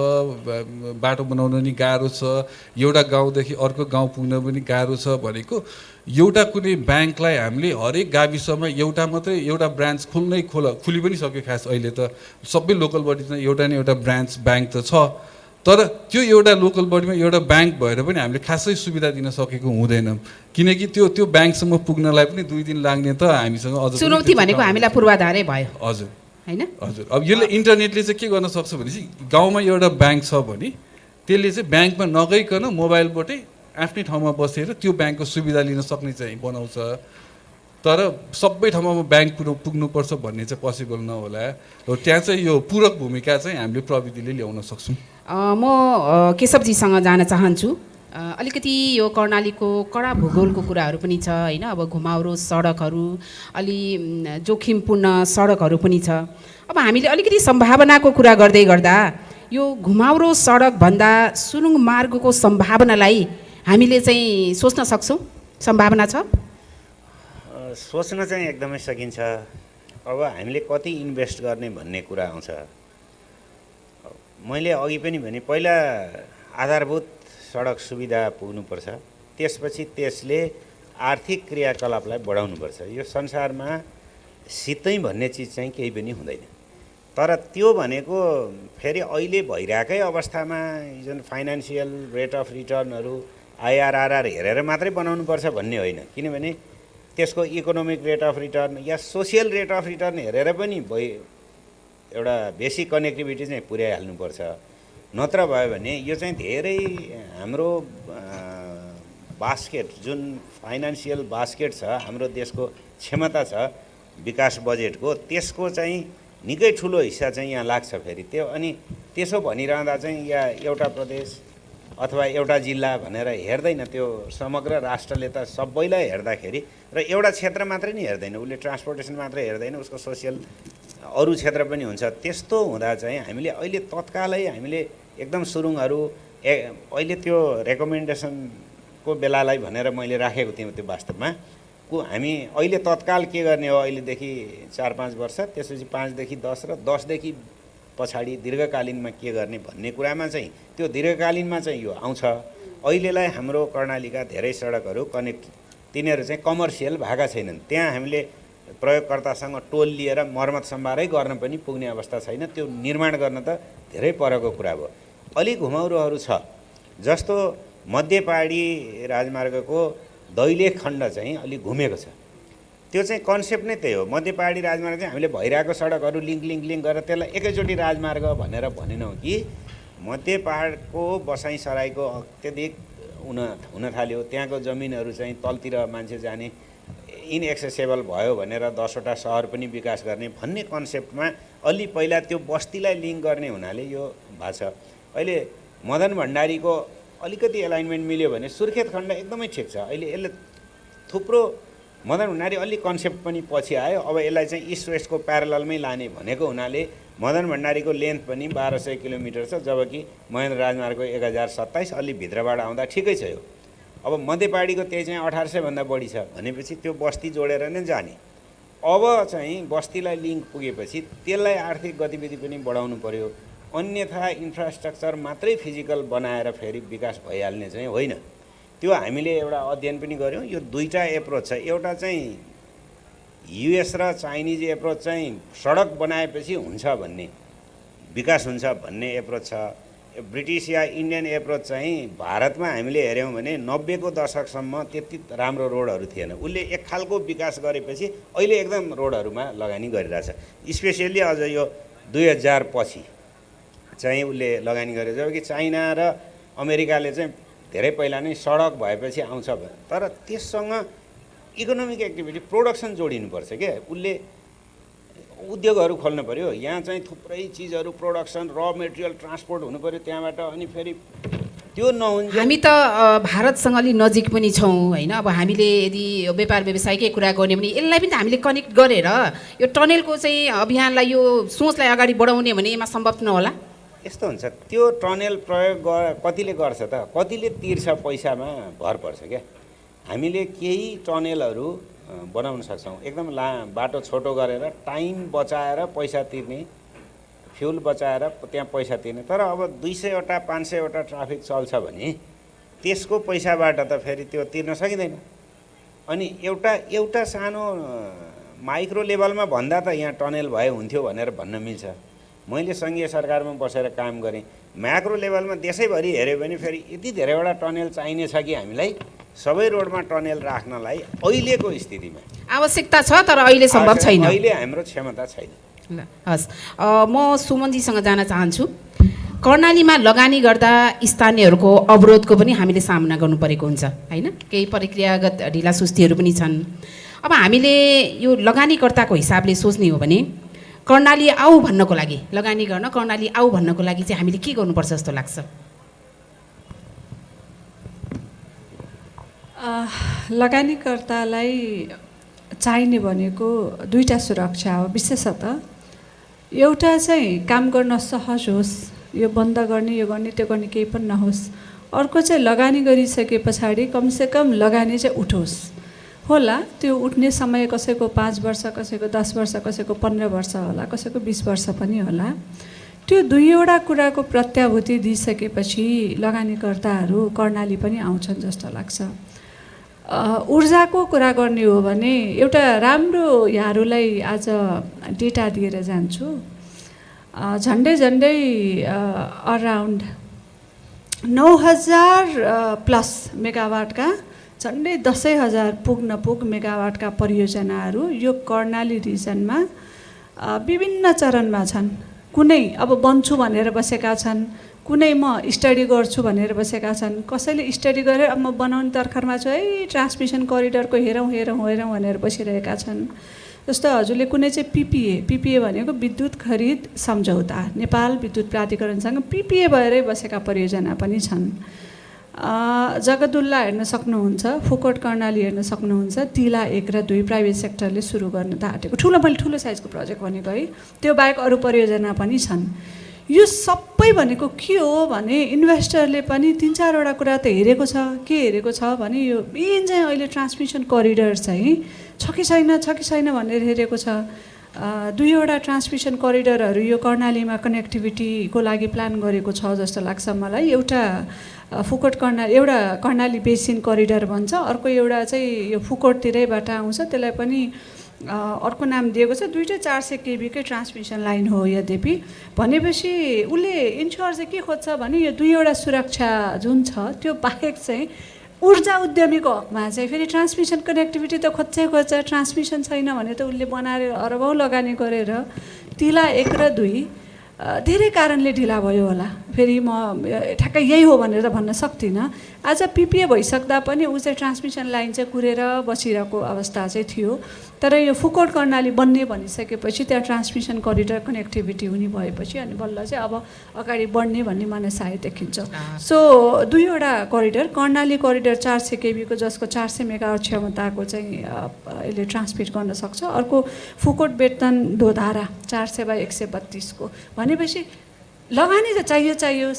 बाटो बनाउन नि गाह्रो छ, एउटा गाउँदेखि अर्को गाउँ पुग्न पनि गाह्रो छ भनेको एउटा कुनै ब्याङ्कलाई हामीले हरेक गाविसमा एउटा ब्रान्च खुली पनि सक्यो। खास अहिले त सबै लोकल बडीमा एउटा न एउटा ब्रान्च ब्याङ्क त छ। तर त्यो एउटा लोकल बडीमा एउटा ब्याङ्क भएर पनि हामीले खासै सुविधा दिन सकेको हुँदैनौँ, किनकि त्यो ब्याङ्कसम्म पुग्नलाई पनि 2 दिन लाग्ने त हामीसँग अझ चुनौती भनेको हामीलाई पूर्वाधारै भयो हजुर हैन। हजुर। अब यसले इन्टरनेटले चाहिँ के गर्न सक्छ भनेपछि गाउँमा एउटा ब्याङ्क छ भने त्यसले चाहिँ ब्याङ्कमा नगइकन मोबाइलबाटै आफ्नै ठाउँमा बसेर त्यो ब्याङ्कको सुविधा लिन सक्ने चाहिँ बनाउँछ। तर सबै ठाउँमा ब्याङ्क पुग्नुपर्छ भन्ने चाहिँ पोसिबल नहोला। र त्यहाँ चाहिँ यो पूरक भूमिका चाहिँ हामीले प्रविधिले ल्याउन सक्छौँ। म केशवजीसँग जान चाहन्छु। अलिकति यो कर्णालीको कडा भूगोलको कुराहरू पनि छ हैन। अब घुमाउरो सडकहरू, अलि जोखिमपूर्ण सडकहरू पनि छ। अब हामीले अलिकति सम्भावनाको कुरा गर्दै गर्दा यो घुमाउरो सडकभन्दा सुरुङ मार्गको सम्भावनालाई हामीले चाहिँ सोच्न सक्छौँ? सम्भावना छ? सोच्न चाहिँ एकदमै सकिन्छ। अब हामीले कति इन्भेस्ट गर्ने भन्ने कुरा आउँछ। मैले अघि पनि भने पहिला आधारभूत सडक सुविधा पुग्नुपर्छ, त्यसपछि त्यसले आर्थिक क्रियाकलापलाई बढाउनुपर्छ। यो संसारमा सितै भन्ने चिज चाहिँ केही पनि हुँदैन। तर त्यो भनेको फेरि अहिले भइरहेकै अवस्थामा जुन फाइनेन्सियल रेट अफ रिटर्नहरू आइआरआर हेरेर मात्रै बनाउनुपर्छ भन्ने होइन, किनभने त्यसको economic rate of return yeah social rate of return हेरेर पनि एउटा बेसिक कनेक्टिभिटी चाहिँ पुर्याइहाल्नुपर्छ। नत्र भयो भने यो चाहिँ धेरै हाम्रो बास्केट, जुन फाइनेन्सियल बास्केट छ हाम्रो देशको क्षमता छ विकास बजेटको, त्यसको चाहिँ निकै ठुलो हिस्सा चाहिँ यहाँ लाग्छ फेरि त्यो। अनि त्यसो भनिरहँदा चाहिँ या एउटा प्रदेश अथवा एउटा जिल्ला भनेर हेर्दैन, त्यो समग्र राष्ट्रले त सबैलाई हेर्दाखेरि र एउटा क्षेत्र मात्रै नि हेर्दैन, उसले ट्रान्सपोर्टेसन मात्रै हेर्दैन, उसको सोसियल अरू क्षेत्र पनि हुन्छ। त्यस्तो हुँदा चाहिँ हामीले अहिले तत्कालै हामीले एकदम सुरुङहरू अहिले त्यो रेकमेन्डेसनको बेलालाई भनेर मैले राखेको थिएँ। त्यो वास्तवमा हामी अहिले तत्काल के गर्ने हो, अहिलेदेखि 4-5 वर्ष, त्यसपछि 5 देखि 10 र 10 देखि पछाडि दीर्घकालीनमा के गर्ने भन्ने कुरामा चाहिँ त्यो दीर्घकालीनमा चाहिँ यो आउँछ। अहिलेलाई हाम्रो कर्णालीका धेरै सडकहरू कनेक्ट, तिनीहरू चाहिँ कमर्सियल भएका छैनन्। त्यहाँ हामीले प्रयोगकर्तासँग टोल लिएर मर्मत सम्भारै गर्न पनि पुग्ने अवस्था छैन। त्यो निर्माण गर्न त धेरै परको कुरा भयो। अलि घुमाउरोहरू छ, जस्तो मध्य पहाडी राजमार्गको दैलेख खण्ड चाहिँ अलि घुमेको छ। त्यो चाहिँ कन्सेप्ट नै त्यही हो। मध्य पहाडी राजमार्ग चाहिँ हामीले भइरहेको सडकहरू लिङ्क गरेर त्यसलाई एकैचोटि राजमार्ग भनेर भनेनौँ कि मध्य पहाडको बसाइँ सराईको अत्यधिक हुन थाल्यो, त्यहाँको जमिनहरू चाहिँ तलतिर मान्छे जाने इनएक्सेसेबल भयो भनेर 10वटा सहर पनि विकास गर्ने भन्ने कन्सेप्टमा अलि पहिला त्यो बस्तीलाई लिङ्क गर्ने हुनाले यो भएको छ। अहिले मदन भण्डारीको अलिकति एलाइनमेन्ट मिल्यो भने सुर्खेत खण्ड एकदमै ठिक छ। अहिले यसले थुप्रो मदन भण्डारी अलि कन्सेप्ट पनि पछि आयो, अब यसलाई चाहिँ इस्ट वेस्टको प्यारललमै लाने भनेको हुनाले मदन भण्डारीको लेन्थ पनि 1200 किलोमिटर छ, जबकि महेन्द्र राजमार्गको 1027 अलि भित्रबाट आउँदा ठिकै छ यो। अब मध्य पहाडीको त्यही चाहिँ 1800 भन्दा बढी छ भनेपछि त्यो बस्ती जोडेर नै जाने। अब चाहिँ बस्तीलाई लिङ्क पुगेपछि त्यसलाई आर्थिक गतिविधि पनि बढाउनु पर्यो, अन्यथा इन्फ्रास्ट्रक्चर मात्रै फिजिकल बनाएर फेरि विकास भइहाल्ने चाहिँ होइन। त्यो हामीले एउटा अध्ययन पनि गऱ्यौँ। यो दुईवटा एप्रोच छ, एउटा चाहिँ युएस र चाइनिज एप्रोच चाहिँ सडक बनाएपछि हुन्छ भन्ने, विकास हुन्छ भन्ने एप्रोच छ। ब्रिटिस या इन्डियन एप्रोच चाहिँ भारतमा हामीले हेऱ्यौँ भने 90को दशकसम्म त्यति राम्रो रोडहरू थिएन। उसले एक खालको विकास गरेपछि अहिले एकदम रोडहरूमा लगानी गरिरहेछ। स्पेसियल्ली अझ यो 2000 पछि चाहिँ उसले लगानी गरे, जबकि चाइना र अमेरिकाले चाहिँ धेरै पहिला नै सडक भएपछि आउँछ। तर त्यससँग इकोनोमिक एक्टिभिटी प्रोडक्सन जोडिनुपर्छ क्या, उसले उद्योगहरू खोल्नु पर्यो। यहाँ चाहिँ थुप्रै चिजहरू प्रोडक्सन, र मेटेरियल ट्रान्सपोर्ट हुनु पर्यो त्यहाँबाट, अनि फेरि त्यो नहुन्छ। हामी त भारतसँग अलि नजिक पनि छौँ होइन। अब हामीले यदि व्यापार व्यवसायकै कुरा गर्ने भने यसलाई पनि त हामीले कनेक्ट गरेर यो टनेलको चाहिँ अभियानलाई, यो सोचलाई अगाडि बढाउने भने यसमा सम्भव नहोला? यस्तो हुन्छ, त्यो टनेल प्रयोग कतिले गर्छ त, कतिले तिर्छ, पैसामा भर पर्छ क्या। हामीले केही टनेलहरू बनाउन सक्छौँ, एकदम बाटो छोटो गरेर टाइम बचाएर पैसा तिर्ने, फ्युल बचाएर त्यहाँ पैसा तिर्ने। तर अब 200वटा 500वटा ट्राफिक चल्छ भने त्यसको पैसाबाट त फेरि त्यो तिर्न सकिँदैन। अनि एउटा सानो माइक्रो लेभलमा भन्दा त यहाँ टनेल भए हुन्थ्यो भनेर भन्न मिल्छ। मैले सङ्घीय सरकारमा बसेर काम गरेँ। म्याक्रो लेभलमा देशैभरि हेऱ्यो भने फेरि यति धेरैवटा टनेल चाहिने छ कि हामीलाई सबै रोडमा टनेल राख्नलाई अहिलेको स्थितिमा आवश्यकता छ, तर अहिले सम्भव छैन। अहिले हाम्रो क्षमता छैन। ल हस्, म सुमनजीसँग जान चाहन्छु। कर्णालीमा लगानी गर्दा स्थानीयहरूको अवरोधको पनि हामीले सामना गर्नु परेको हुन्छ होइन, केही प्रक्रियागत ढिलासुस्तीहरू पनि छन्। अब हामीले यो लगानीकर्ताको हिसाबले सोच्ने हो भने कर्णाली आऊ भन्नको लागि, लगानी गर्न कर्णाली आऊ भन्नको लागि चाहिँ हामीले के गर्नुपर्छ जस्तो लाग्छ? लगानीकर्तालाई चाहिने भनेको दुईटा सुरक्षा हो विशेषतः। एउटा चाहिँ काम गर्न सहज होस्, यो बन्द गर्ने यो गर्ने त्यो गर्ने केही पनि नहोस्। अर्को चाहिँ लगानी गरिसके पछाडि कमसेकम लगानी चाहिँ उठोस्। होला त्यो उठ्ने समय कसैको 5 वर्ष, कसैको 10 वर्ष, कसैको 15 वर्ष होला, कसैको 20 वर्ष पनि होला। त्यो दुईवटा कुराको प्रत्याभूति दिइसकेपछि लगानीकर्ताहरू कर्णाली पनि आउँछन् जस्तो लाग्छ। ऊर्जाको कुरा गर्ने हो भने एउटा राम्रो यहाँहरूलाई आज डेटा दिएर जान्छु। झन्डै झन्डै अराउन्ड 9,000 प्लस मेगावाटका झन्डै 10,000 पुग मेगावाटका परियोजनाहरू यो कर्णाली रिजनमा विभिन्न चरणमा छन्। कुनै अब बन्छु भनेर बसेका छन्, कुनै म स्टडी गर्छु भनेर बसेका छन्, कसैले स्टडी गरेर अब म बनाउने तर्खरमा छु है ट्रान्समिसन करिडोरको हेरौँ भनेर बसिरहेका छन्। जस्तो हजुरले कुनै चाहिँ पिपिए भनेको विद्युत खरिद सम्झौता, नेपाल विद्युत प्राधिकरणसँग पिपिए भएरै बसेका परियोजना पनि छन्। जगदुल्ला हेर्न सक्नुहुन्छ, फुकोट कर्णाली हेर्न सक्नुहुन्छ। तिला 1 र 2 प्राइभेट सेक्टरले सुरु गर्न थालेको मैले ठुलो साइजको प्रोजेक्ट भनेको है। त्यो बाहेक अरू परियोजना पनि छन्। यो सबै भनेको के हो भने इन्भेस्टरले पनि 3-4 वटा कुरा त हेरेको छ। के हेरेको छ भने यो मेन चाहिँ अहिले ट्रान्समिसन करिडोर चाहिँ छ कि छैन भनेर हेरेको छ। 2 वटा ट्रान्समिसन करिडोरहरू यो कर्णालीमा कनेक्टिभिटीको लागि प्लान गरेको छ जस्तो लाग्छ मलाई। एउटा फुकोट कर्णाली, एउटा कर्णाली बेसिन करिडोर भन्छ, अर्को एउटा चाहिँ यो फुकोटतिरैबाट आउँछ, त्यसलाई पनि अर्को नाम दिएको छ। दुईटै 400 kV कै ट्रान्समिसन लाइन हो यद्यपि। भनेपछि उसले इन्स्योर चाहिँ के खोज्छ भने यो 2 वटा सुरक्षा जुन छ त्यो बाहेक चाहिँ ऊर्जा उद्यमीको हकमा चाहिँ फेरि ट्रान्समिसन कनेक्टिभिटी त खोज्छ। ट्रान्समिसन छैन भने त उसले बनाएर अरबौँ लगानी गरेर तिला 1 र 2 धेरै कारणले ढिला भयो होला। फेरि म ठ्याक्कै यही हो भनेर त भन्न सक्दिनँ। आज पिपिए भइसक्दा पनि ऊ चाहिँ ट्रान्समिसन लाइन चाहिँ कुरेर बसिरहेको अवस्था चाहिँ थियो। तर यो फुकोट कर्णाली बन्ने भनिसकेपछि त्यहाँ ट्रान्समिसन करिडोर कनेक्टिभिटी हुने भएपछि अनि बल्ल चाहिँ अब अगाडि बढ्ने भन्ने मनसाय देखिन्छ। सो 2 वटा करिडोर, कर्णाली करिडोर 400 kV को जसको 400 मेगावाट क्षमताको चाहिँ यसले ट्रान्समिट गर्न सक्छ। अर्को फुकोट बेतन दोधारा 400/132 को भनेपछि लगानी त चाहियो।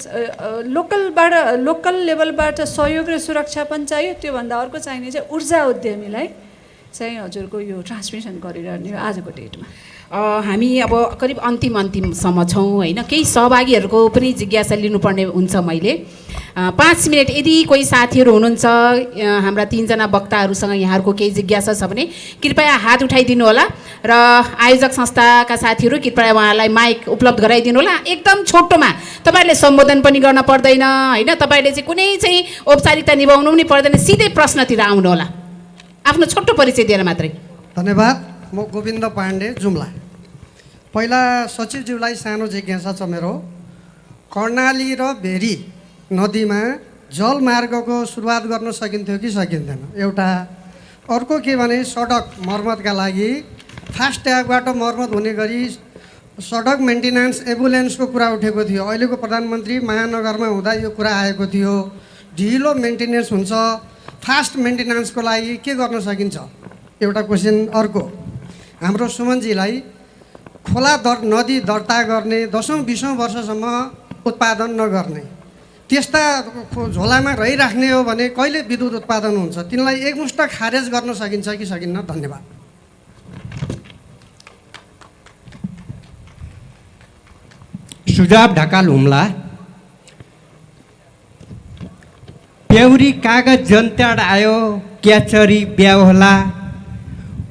लोकल लेभलबाट सहयोग र सुरक्षा पनि चाहियो। त्योभन्दा अर्को चाहिने चाहिँ ऊर्जा उद्यमीलाई चाहिँ हजुरको यो ट्रान्समिसन करिडोर नि आजको डेटमा हामी अब करिब अन्तिमसम्म छौँ होइन। केही सहभागीहरूको पनि जिज्ञासा लिनुपर्ने हुन्छ। मैले 5 मिनट यदि कोही साथीहरू हुनुहुन्छ हाम्रा 3 जना वक्ताहरूसँग यहाँहरूको केही जिज्ञासा छ भने कृपया हात उठाइदिनु होला र आयोजक संस्थाका साथीहरू कृपया उहाँलाई माइक उपलब्ध गराइदिनु होला। एकदम छोटोमा, तपाईँहरूले सम्बोधन पनि गर्न पर्दैन होइन, तपाईँहरूले चाहिँ कुनै चाहिँ औपचारिकता निभाउनु पनि पर्दैन, सिधै प्रश्नतिर आउनु होला, आफ्नो छोटो परिचय दिएर मात्रै। धन्यवाद। म गोविन्द पाण्डे जुम्ला। पहिला सचिवज्यूलाई सानो जिज्ञासा छ मेरो। कर्णाली र भेरी नदीमा जलमार्गको सुरुवात गर्न सकिन्थ्यो कि सकिँदैन एउटा। अर्को के भने सडक मर्मतका लागि फास्ट ट्यागबाट मर्मत हुने गरी सडक मेन्टेनेन्स एम्बुलेन्सको कुरा उठेको थियो। अहिलेको प्रधानमन्त्री महानगरमा हुँदा यो कुरा आएको थियो। ढिलो मेन्टेनेन्स हुन्छ, फास्ट मेन्टेनेन्सको लागि के गर्न सकिन्छ एउटा क्वेसन। अर्को हाम्रो सुमनजीलाई खोला नदी दर्ता गर्ने 10औं-20औं वर्षसम्म उत्पादन नगर्ने त्यस्ता झोलामा रहिराख्ने हो भने कहिले विद्युत उत्पादन हुन्छ? तिनलाई एकमुष्ट खारेज गर्न सकिन्छ कि सकिन्न? धन्यवाद। सुझाव ढकाल हुम्ला। प्याउरी कागज जनताड आयो क्याचरी ब्याउ होला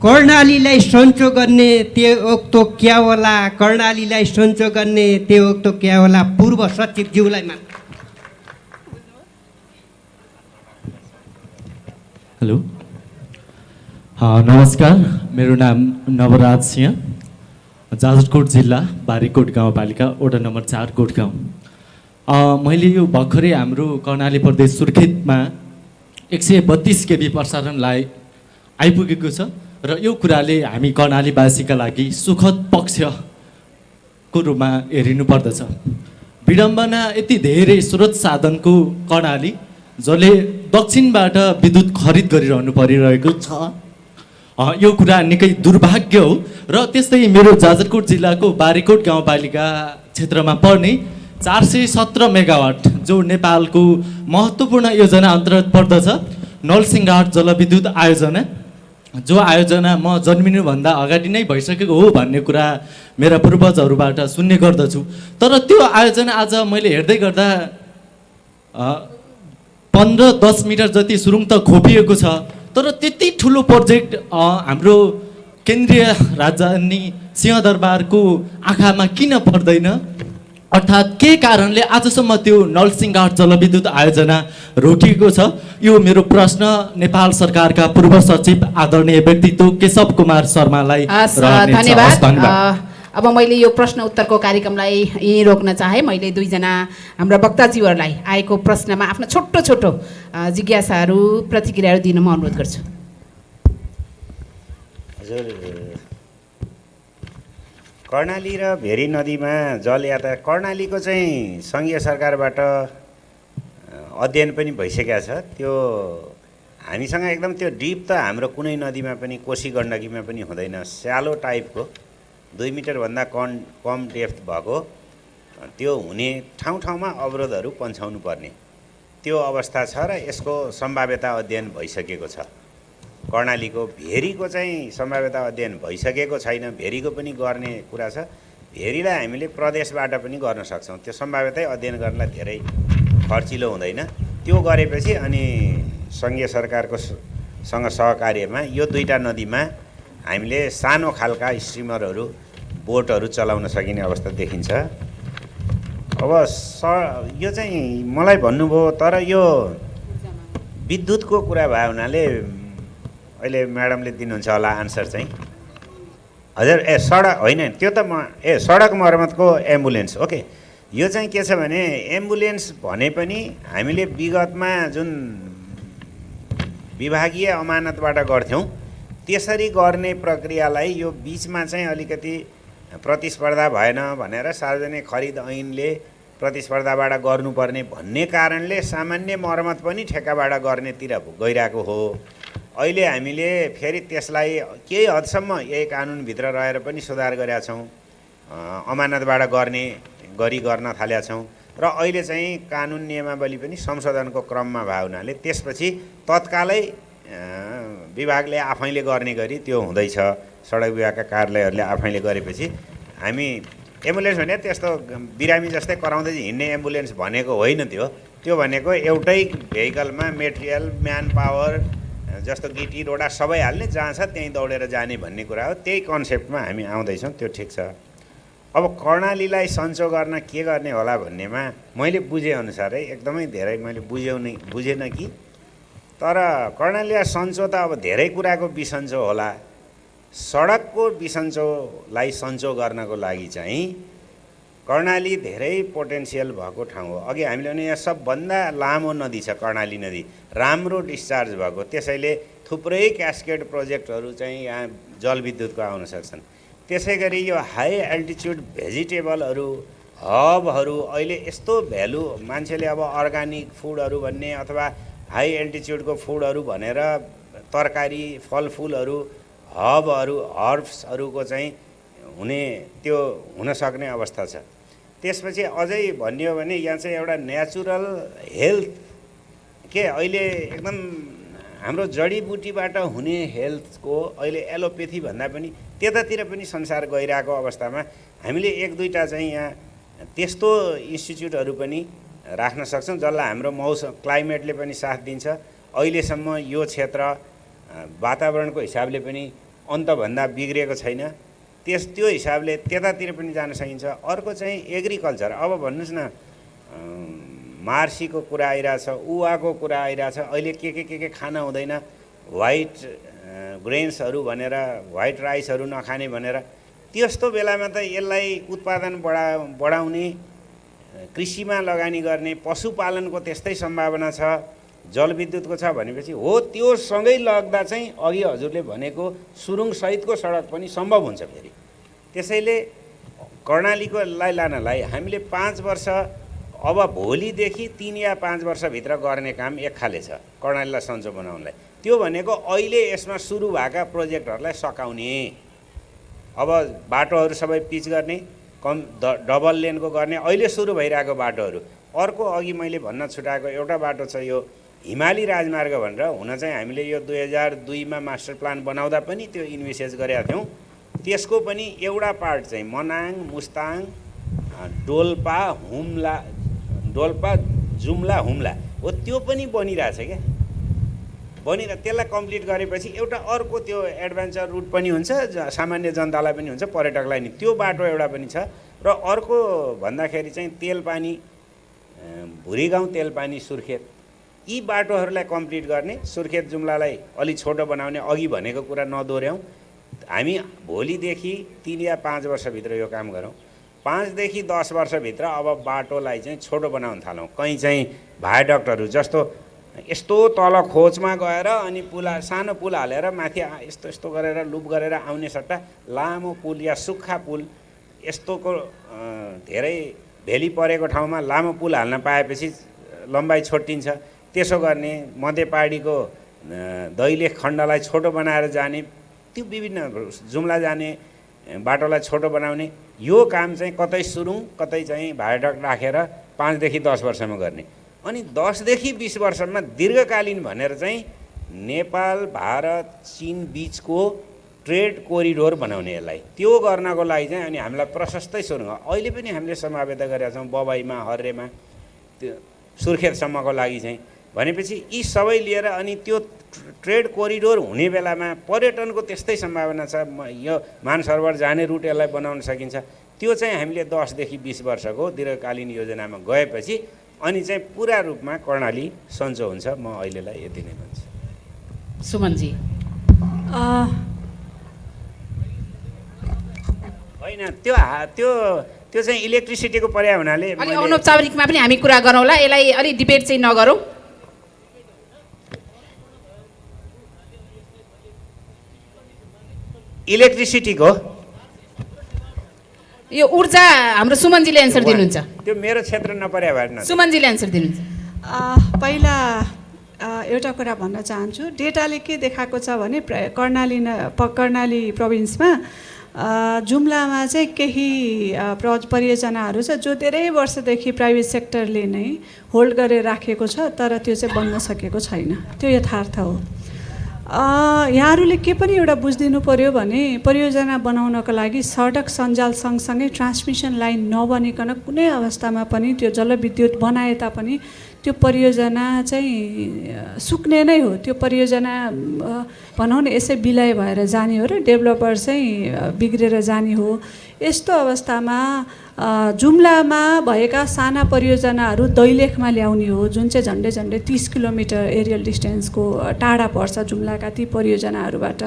कर्णालीलाई सन्चो गर्ने त्यो ओक्तो क्या होला, कर्णालीलाई सन्चो गर्ने त्यो ओक्तो क्या होला, पूर्व सचिवज्यूलाई मान। हेलो, नमस्कार, मेरो नाम नवराज सिंह, जाजरकोट जिल्ला बारीकोट गाउँपालिका वडा नम्बर 4 कोटगाउँ। मैले यो भर्खरै हाम्रो कर्णाली प्रदेश सुर्खेतमा 132 केबी प्रसारणलाई आइपुगेको छ र यो कुराले हामी कर्णालीवासीका लागि सुखद पक्षको रूपमा हेरिनु पर्दछ। विडम्बना यति धेरै स्रोत साधनको कर्णाली जसले दक्षिणबाट विद्युत खरिद गरिरहनु परिरहेको छ, यो कुरा निकै दुर्भाग्य हो। र त्यस्तै मेरो जाजरकोट जिल्लाको बारीकोट गाउँपालिका क्षेत्रमा पर्ने 417 मेगावाट जो नेपालको महत्त्वपूर्ण योजना अन्तर्गत पर्दछ, नलसिंहघाट जलविद्युत आयोजना, जो आयोजना म जन्मिनुभन्दा अगाडि नै भइसकेको हो भन्ने कुरा मेरा पूर्वजहरूबाट सुन्ने गर्दछु। तर त्यो आयोजना आज मैले हेर्दै गर्दा 15-10 मिटर जति सुरुङ त खोपिएको छ, तर त्यति ठुलो प्रोजेक्ट हाम्रो केन्द्रीय राजधानी सिंहदरबारको आँखामा किन पर्दैन? अर्थात् के कारणले आजसम्म त्यो नलसिंहघाट जलविद्युत आयोजना रोकिएको छ? यो मेरो प्रश्न नेपाल सरकारका पूर्व सचिव आदरणीय व्यक्तित्व केशव कुमार शर्मालाई धन्यवाद। अब मैले यो प्रश्न उत्तरको कार्यक्रमलाई यहीँ रोक्न चाहे। मैले दुईजना हाम्रा वक्ताज्यूहरूलाई आएको प्रश्नमा आफ्नो छोटो छोटो जिज्ञासाहरू प्रतिक्रियाहरू दिन म अनुरोध गर्छु। हजुर, कर्णाली र भेरी नदीमा जल यातायात कर्णालीको चाहिँ सङ्घीय सरकारबाट अध्ययन पनि भइसकेको छ। त्यो हामीसँग एकदम त्यो डिप त हाम्रो कुनै नदीमा पनि, कोशी गण्डकीमा पनि हुँदैन। स्यालो टाइपको 2 मिटरभन्दा कम डेप्थ भएको त्यो हुने ठाउँमा अवरोधहरू पन्छाउनु पर्ने त्यो अवस्था छ र यसको सम्भाव्यता अध्ययन भइसकेको छ। कर्णालीको भेरीको चाहिँ सम्भाव्यता अध्ययन भइसकेको छैन, भेरीको पनि गर्ने कुरा छ। भेरीलाई हामीले प्रदेशबाट पनि गर्न सक्छौँ। त्यो सम्भाव्यतै अध्ययन गर्नलाई धेरै खर्चिलो हुँदैन। त्यो गरेपछि अनि सङ्घीय सरकारको सँग सहकार्यमा यो 2टा नदीमा हामीले सानो खालका स्ट्रिमरहरू, बोटहरू चलाउन सकिने अवस्था देखिन्छ। अब यो चाहिँ मलाई भन्नुभयो, तर यो विद्युतको कुरा भयो हुनाले अहिले म्याडमले दिनुहुन्छ होला आन्सर चाहिँ। हजुर, सडक होइन, त्यो त सडक मर्मतको एम्बुलेन्स, ओके। यो चाहिँ के छ भने एम्बुलेन्स भने पनि हामीले विगतमा जुन विभागीय अमानतबाट गर्थ्यौँ त्यसरी गर्ने प्रक्रियालाई यो बिचमा चाहिँ अलिकति प्रतिस्पर्धा भएन भनेर सार्वजनिक खरिद ऐनले प्रतिस्पर्धाबाट गर्नुपर्ने भन्ने कारणले सामान्य मर्मत पनि ठेक्काबाट गर्नेतिर गइरहेको हो। अहिले हामीले फेरि त्यसलाई केही हदसम्म यही कानुनभित्र रहेर पनि सुधार गरेका छौँ, अमानतबाट गर्न थालेका छौँ र अहिले चाहिँ कानुन नियमावली पनि संशोधनको क्रममा भयो हुनाले त्यसपछि तत्कालै विभागले आफैले गर्ने गरी त्यो हुँदैछ। सडक विभागका कार्यालयहरूले आफैले गरेपछि हामी एम्बुलेन्स भने त्यस्तो बिरामी जस्तै कराउँदै हिँड्ने एम्बुलेन्स भनेको होइन। त्यो भनेको एउटै भेहिकलमा मेटेरियल, म्यान पावर जस्तो गिटी रोडा सबै हाल्ने, जहाँ छ त्यहीँ दौडेर जाने भन्ने कुरा हो। त्यही कन्सेप्टमा हामी आउँदैछौँ, त्यो ठिक छ। अब कर्णालीलाई सन्चो गर्न के गर्ने होला भन्नेमा मैले बुझेअनुसारै एकदमै धेरै मैले बुझेन कि, तर कर्णालीलाई सन्चो त अब धेरै कुराको बिसन्चो होला। सडकको बिसन्चोलाई सन्चो गर्नको लागि चाहिँ कर्णाली धेरै पोटेन्सियल भएको ठाउँ हो। अघि हामीले भने यहाँ सबभन्दा लामो नदी छ कर्णाली नदी, राम्रो डिस्चार्ज भएको, त्यसैले थुप्रै क्यास्केड प्रोजेक्टहरू चाहिँ यहाँ जलविद्युतको आउन सक्छन्। त्यसै गरी यो हाई एल्टिच्युड भेजिटेबलहरू, हबहरू अहिले यस्तो भ्यालु मान्छेले अब अर्ग्यानिक फुडहरू भन्ने अथवा हाई एल्टिच्युडको फुडहरू भनेर तरकारी, फलफुलहरू, हबहरू, हर्ब्सहरूको चाहिँ त्यो हुन सक्ने अवस्था छ। त्यसपछि अझै भनियो भने यहाँ चाहिँ एउटा नेचुरल हेल्थ के अहिले एकदम हाम्रो जडीबुटीबाट हुने हेल्थको अहिले एलोपेथी भन्दा पनि त्यतातिर पनि संसार गइरहेको अवस्थामा हामीले 1-2टा चाहिँ यहाँ त्यस्तो इन्स्टिच्युटहरू पनि राख्न सक्छौँ जसलाई हाम्रो मौसम क्लाइमेटले पनि साथ दिन्छ। अहिलेसम्म यो क्षेत्र वातावरणको हिसाबले पनि अन्तभन्दा बिग्रिएको छैन। त्यो हिसाबले त्यतातिर पनि जान सकिन्छ। अर्को चाहिँ एग्रिकल्चर। अब भन्नुहोस् न, मार्सीको कुरा आइरहेछ, उवाको कुरा आइरहेछ, अहिले के खान हुँदैन, व्हाइट ग्रेन्सहरू भनेर, व्हाइट राइसहरू नखाने भनेर। त्यस्तो बेलामा त यसलाई उत्पादन बढाउने, कृषिमा लगानी गर्ने, पशुपालनको त्यस्तै सम्भावना छ, जलविद्युतको छ भनेपछि हो त्यो सँगै लाग्दा चाहिँ अघि हजुरले भनेको सुरुङसहितको सडक पनि सम्भव हुन्छ फेरि। त्यसैले कर्णालीकोलाई लानलाई हामीले 5 वर्ष, अब भोलिदेखि 3 या 5 वर्षभित्र गर्ने काम एक खाले छ कर्णालीलाई सन्चो बनाउनलाई। त्यो भनेको अहिले यसमा सुरु भएका प्रोजेक्टहरूलाई सकाउने, अब बाटोहरू सबै पिच गर्ने, डबल लेनको गर्ने, अहिले सुरु भइरहेको बाटोहरू। अर्को अघि मैले भन्न छुटाएको एउटा बाटो छ यो हिमाली राजमार्ग भनेर। हुन चाहिँ हामीले यो 2002 मा मास्टर प्लान बनाउँदा पनि त्यो इन्भिसेज गरेका थियौँ। त्यसको पनि एउटा पार्ट चाहिँ मनाङ, मुस्ताङ, डोल्पा, जुम्ला, हुम्ला हो, त्यो पनि बनिरहेछ क्या। त्यसलाई कम्प्लिट गरेपछि एउटा अर्को त्यो एडभेन्चर रुट पनि हुन्छ, सामान्य जनतालाई पनि हुन्छ, पर्यटकलाई नि। त्यो बाटो एउटा पनि छ। र अर्को भन्दाखेरि चाहिँ तेलपानी, भुरीगाउँ, तेलपानी, सुर्खेत, यी बाटोहरूलाई कम्प्लिट गर्ने, सुर्खेत जुम्लालाई अलि छोटो बनाउने, अघि भनेको कुरा नदोर्याउँ। हामी भोलिदेखि 3 या 5 वर्षभित्र यो काम गरौँ। 5 देखि 10 वर्षभित्र अब बाटोलाई चाहिँ छोटो बनाउन थालौँ। कहीँ चाहिँ भायाडक्टहरू जस्तो यस्तो तल खोजमा गएर अनि सानो पुल हालेर माथि यस्तो गरेर लुप गरेर आउने सट्टा लामो पुल या सुक्खा पुल, यस्तोको धेरै भेली परेको ठाउँमा लामो पुल हाल्न पाएपछि लम्बाइ छोटिन्छ। त्यसो गर्ने, मध्य पहाडीको दैलेख खण्डलाई छोटो बनाएर जाने, त्यो विभिन्न जुम्ला जाने बाटोलाई छोटो बनाउने, यो काम चाहिँ कतै सुरुङ कतै चाहिँ भायाडक्ट राखेर 5 देखि 10 वर्षमा गर्ने। अनि 10 देखि 20 वर्षमा दीर्घकालीन भनेर चाहिँ नेपाल, भारत, चीन बिचको ट्रेड कोरिडोर बनाउने यसलाई। त्यो गर्नको लागि चाहिँ अनि हामीलाई प्रशस्तै सुरुङ, अहिले पनि हामीले समावेदन गरेका छौँ बबाईमा, हर्रेमा, त्यो सुर्खेतसम्मको लागि चाहिँ। भनेपछि यी सबै लिएर अनि त्यो ट्रेड कोरिडोर हुने बेलामा पर्यटनको त्यस्तै सम्भावना छ। यो मानसरोवर जाने रुट यसलाई बनाउन सकिन्छ। त्यो चाहिँ हामीले 10 देखि 20 वर्षको दीर्घकालीन योजनामा गएपछि अनि चाहिँ पुरा रूपमा कर्णाली सन्चो हुन्छ। म अहिलेलाई यति नै भन्छु। सुमनजी होइन, त्यो चाहिँ इलेक्ट्रिसिटीको पर्याय हुनाले अलि अनौपचारिकमा पनि हामी कुरा गरौँला, यसलाई अलि डिबेट चाहिँ नगरौँ। इलेक्ट्रिसिटीको यो ऊर्जा हाम्रो सुमनजीले एन्सर दिनुहुन्छ। त्यो मेरो क्षेत्र नपर्या भएर सुमनजीले एन्सर दिनुहुन्छ। पहिला एउटा कुरा भन्न चाहन्छु। डेटाले के देखाएको छ भने कर्णाली प्रोभिन्समा जुम्लामा चाहिँ केही परियोजनाहरू छ जो धेरै वर्षदेखि प्राइभेट सेक्टरले नै होल्ड गरेर राखेको छ, तर त्यो चाहिँ बन्न सकेको छैन। त्यो यथार्थ हो। यहाँहरूले के पनि एउटा बुझिदिनु पर्यो भने परियोजना बनाउनको लागि सडक सञ्जाल सँगसँगै ट्रान्समिसन लाइन नबनिकन कुनै अवस्थामा पनि त्यो जलविद्युत बनाए तापनि त्यो परियोजना चाहिँ सुक्ने नै हो। त्यो परियोजना भनौँ न यसै बिलाइ भएर जाने हो र डेभलपर चाहिँ बिग्रेर जाने हो। यस्तो अवस्थामा जुम्लामा भएका साना परियोजनाहरू दैलेखमा ल्याउने हो, जुन चाहिँ झन्डै 30 किलोमिटर एरियल डिस्टेन्सको टाढा पर्छ जुम्लाका ती परियोजनाहरूबाट।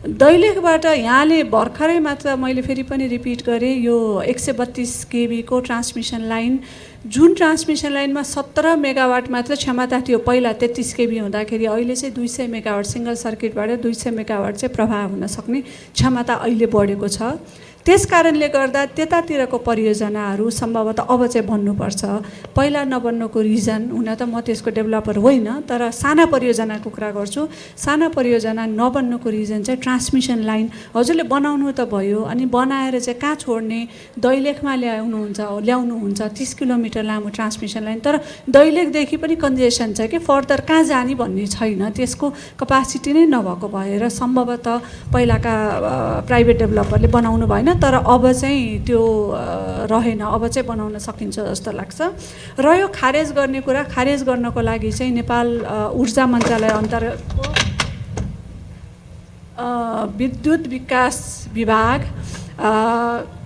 दैलेखबाट यहाँले भर्खरै मात्र मैले फेरि पनि रिपिट गरेँ, यो 132 kV को ट्रान्समिसन लाइन, जुन ट्रान्समिसन लाइनमा 17 मेगावाट मात्र क्षमता थियो पहिला 33 kV हुँदाखेरि, अहिले चाहिँ 200 मेगावाट सिङ्गल सर्किटबाट 200 मेगावाट चाहिँ प्रभाव हुन सक्ने क्षमता अहिले बढेको छ। त्यस कारणले गर्दा त्यतातिरको परियोजनाहरू सम्भवतः अब चाहिँ बन्नुपर्छ। पहिला नबन्नुको रिजन, हुन त म त्यसको डेभलपर होइन, तर साना परियोजनाको कुरा गर्छु। साना परियोजना नबन्नुको रिजन चाहिँ ट्रान्समिसन लाइन हजुरले बनाउनु त भयो, अनि बनाएर चाहिँ कहाँ छोड्ने, दैलेखमा ल्याउनुहुन्छ 30 किलोमिटर लामो ट्रान्समिसन लाइन, तर दैलेखदेखि पनि कन्जेसन छ कि फर्दर कहाँ जाने भन्ने छैन, त्यसको कपासिटी नै नभएको भएर सम्भवतः पहिलाका प्राइभेट डेभलपरले बनाउनु भएन, तर अब चाहिँ त्यो रहेन, अब चाहिँ बनाउन सकिन्छ जस्तो लाग्छ। र यो खारेज गर्ने कुरा, खारेज गर्नको लागि चाहिँ नेपाल ऊर्जा मन्त्रालय अन्तर्गतको विद्युत विकास विभाग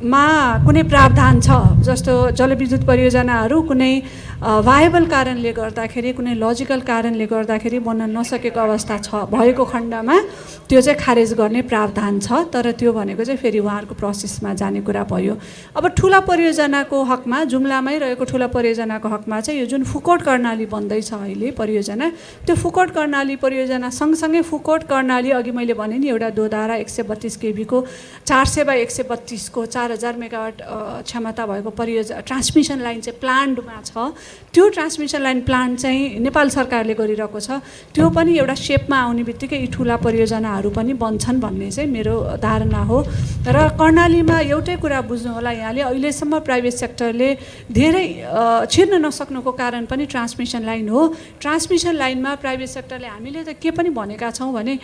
मा कुनै प्रावधान छ, जस्तो जलविद्युत परियोजनाहरू कुनै भायबल कारणले गर्दाखेरि, कुनै लजिकल कारणले गर्दाखेरि बन्न नसकेको अवस्था छ भएको खण्डमा त्यो चाहिँ खारेज गर्ने प्रावधान छ। तर त्यो भनेको चाहिँ फेरि उहाँहरूको प्रोसेसमा जाने कुरा भयो। अब ठुला परियोजनाको हकमा, जुम्लामै रहेको ठुला परियोजनाको हकमा चाहिँ यो जुन फुकोट कर्णाली बन्दैछ अहिले परियोजना, त्यो फुकोट कर्णाली परियोजना सँगसँगै फुकोट कर्णाली अघि मैले भने नि एउटा दोधारा 132 केबीको 400/132 को 4000 मेगावाट क्षमता भएको परियोजना ट्रान्समिसन लाइन चाहिँ प्लान्टमा छ। त्यो ट्रान्समिसन लाइन प्लान्ट चाहिँ नेपाल सरकारले गरिरहेको छ। त्यो पनि एउटा सेपमा आउने बित्तिकै यी ठुला परियोजनाहरू पनि बन्छन् भन्ने चाहिँ मेरो धारणा हो। र कर्णालीमा एउटै कुरा बुझ्नु होला यहाँले, अहिलेसम्म प्राइभेट सेक्टरले धेरै छिर्न नसक्नुको कारण पनि ट्रान्समिसन लाइन हो। ट्रान्समिसन लाइनमा प्राइभेट सेक्टरले हामीले त के पनि भनेका छौँ भने